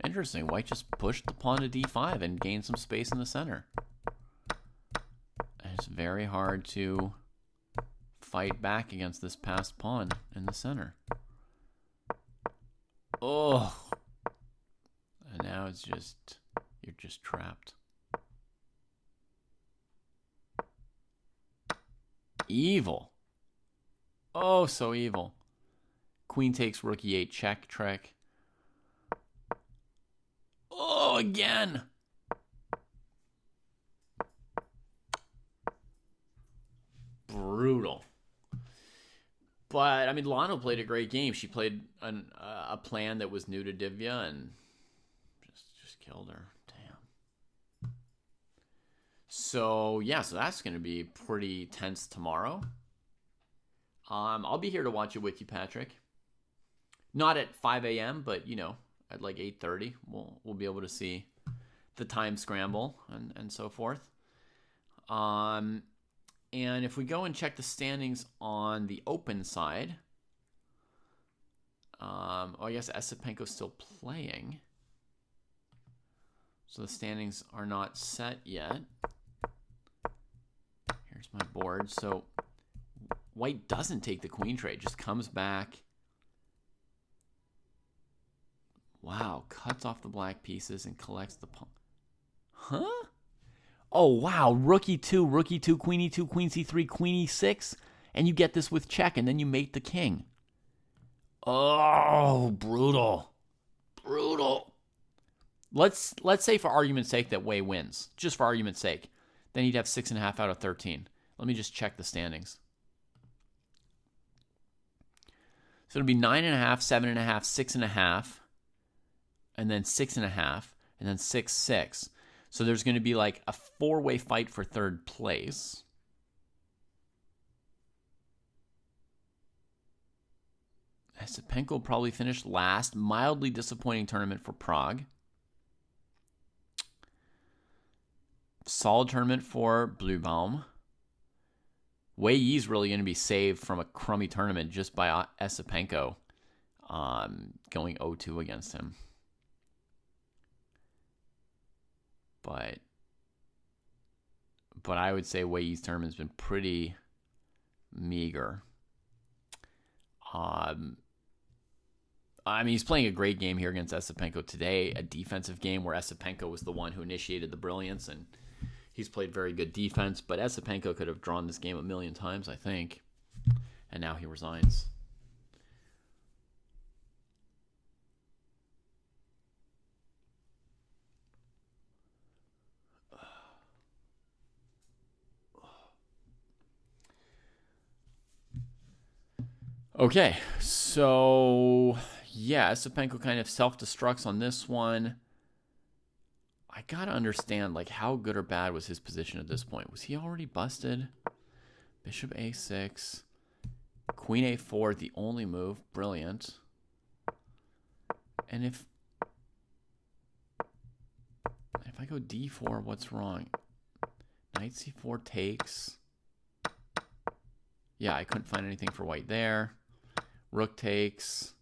Interesting. White just pushed the pawn to d5 and gained some space in the center. And it's very hard to fight back against this passed pawn in the center. Oh. And now it's just, you're just trapped. Evil. Oh, so evil. Queen takes rook e8 check trick. Oh, again. Brutal. But, I mean, Lano played a great game. She played a plan that was new to Divya and just killed her. Damn. So, yeah, so that's going to be pretty tense tomorrow. I'll be here to watch it with you, Patrick. Not at 5 a.m., but, at like 8:30, we'll be able to see the time scramble and so forth. And if we go and check the standings on the open side, I guess Esipenko's still playing. So the standings are not set yet. Here's my board. So White doesn't take the queen trade, just comes back Wow, cuts off the black pieces and collects the pawn. Huh? Oh, wow, rook e2, queen e2, queen c3, queen e6, and you get this with check, and then you mate the king. Oh, brutal. Brutal. Let's say for argument's sake that Wei wins, just for argument's sake. Then he'd have 6.5 out of 13. Let me just check the standings. So it'll be 9.5, 7.5, 6.5, and then 6.5, and then 6, 6. So there's going to be like a 4-way fight for third place. Esipenko probably finished last. Mildly disappointing tournament for Prague. Solid tournament for Bluebaum. Wei Yi's really going to be saved from a crummy tournament just by Esipenko going 0-2 against him. But I would say Wei Yi's tournament's been pretty meager. I mean, he's playing a great game here against Esipenko today, a defensive game where Esipenko was the one who initiated the brilliance, and he's played very good defense, but Esipenko could have drawn this game a million times, I think, and now he resigns. Okay, so yeah, Esipenko kind of self-destructs on this one. I gotta understand, like, how good or bad was his position at this point? Was he already busted? Bishop a6, queen a4, the only move, brilliant. And if I go d4, what's wrong? Knight c4 takes. Yeah, I couldn't find anything for white there. Rook takes.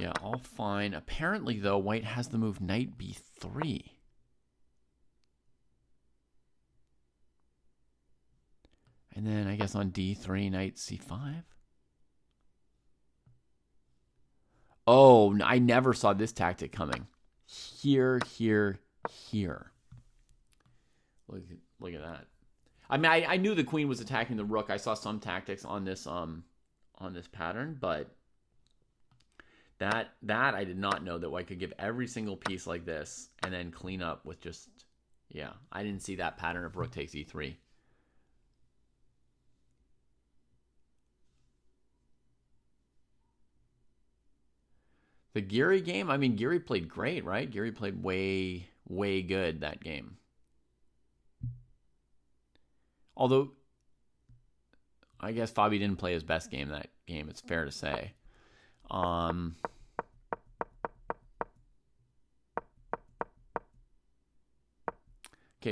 Yeah, all fine. Apparently, though, white has the move knight b3. And then I guess on d3, knight c5. Oh, I never saw this tactic coming. Here, here, here. Look at that. I mean, I knew the queen was attacking the rook. I saw some tactics on this pattern, but that I did not know that white could give every single piece like this and then clean up with just, yeah. I didn't see that pattern of rook takes e3. The Giri game, I mean, Giri played great, right? Giri played way, way good that game. Although, I guess Fabi didn't play his best game that game, it's fair to say. Okay,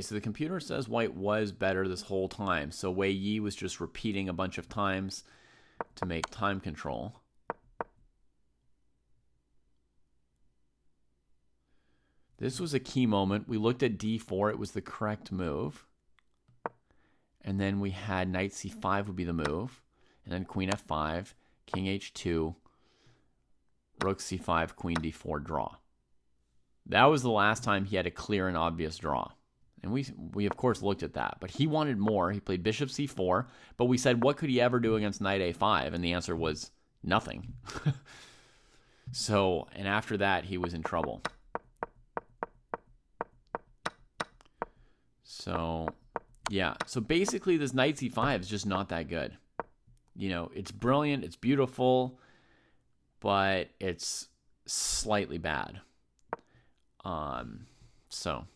so the computer says white was better this whole time. So Wei Yi was just repeating a bunch of times to make time control. This was a key moment. We looked at d4. It was the correct move. And then we had knight c5 would be the move. And then queen f5, king h2, rook c5, queen d4 draw. That was the last time he had a clear and obvious draw. And we of course looked at that. But he wanted more. He played bishop c4. But we said, what could he ever do against knight a5? And the answer was nothing. So, and after that, he was in trouble. So, yeah. So basically, this knight c5 is just not that good. You know, it's brilliant, it's beautiful, but it's slightly bad. So,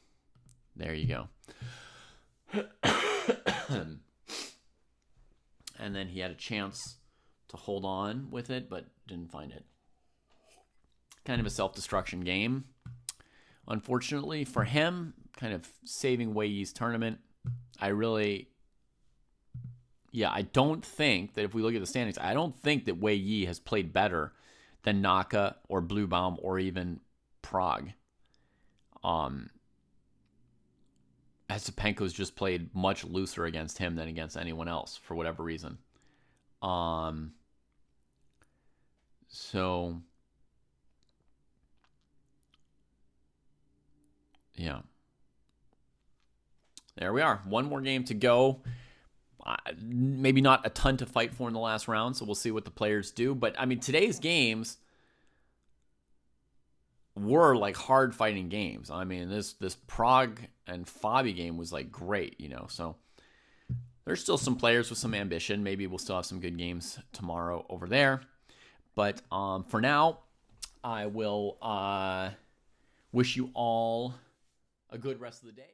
there you go. And then he had a chance to hold on with it, but didn't find it. Kind of a self-destruction game. Unfortunately for him, kind of saving Wei Yi's tournament. I don't think that if we look at the standings, I don't think that Wei Yi has played better than Naka or Bluebaum or even Prague. Esipenko's just played much looser against him than against anyone else for whatever reason. So yeah, there we are. One more game to go. Maybe not a ton to fight for in the last round, so we'll see what the players do. But I mean, today's games were like hard fighting games. I mean, this Prague and FIDE game was like great, you know. So there's still some players with some ambition. Maybe we'll still have some good games tomorrow over there. But for now, I will wish you all a good rest of the day.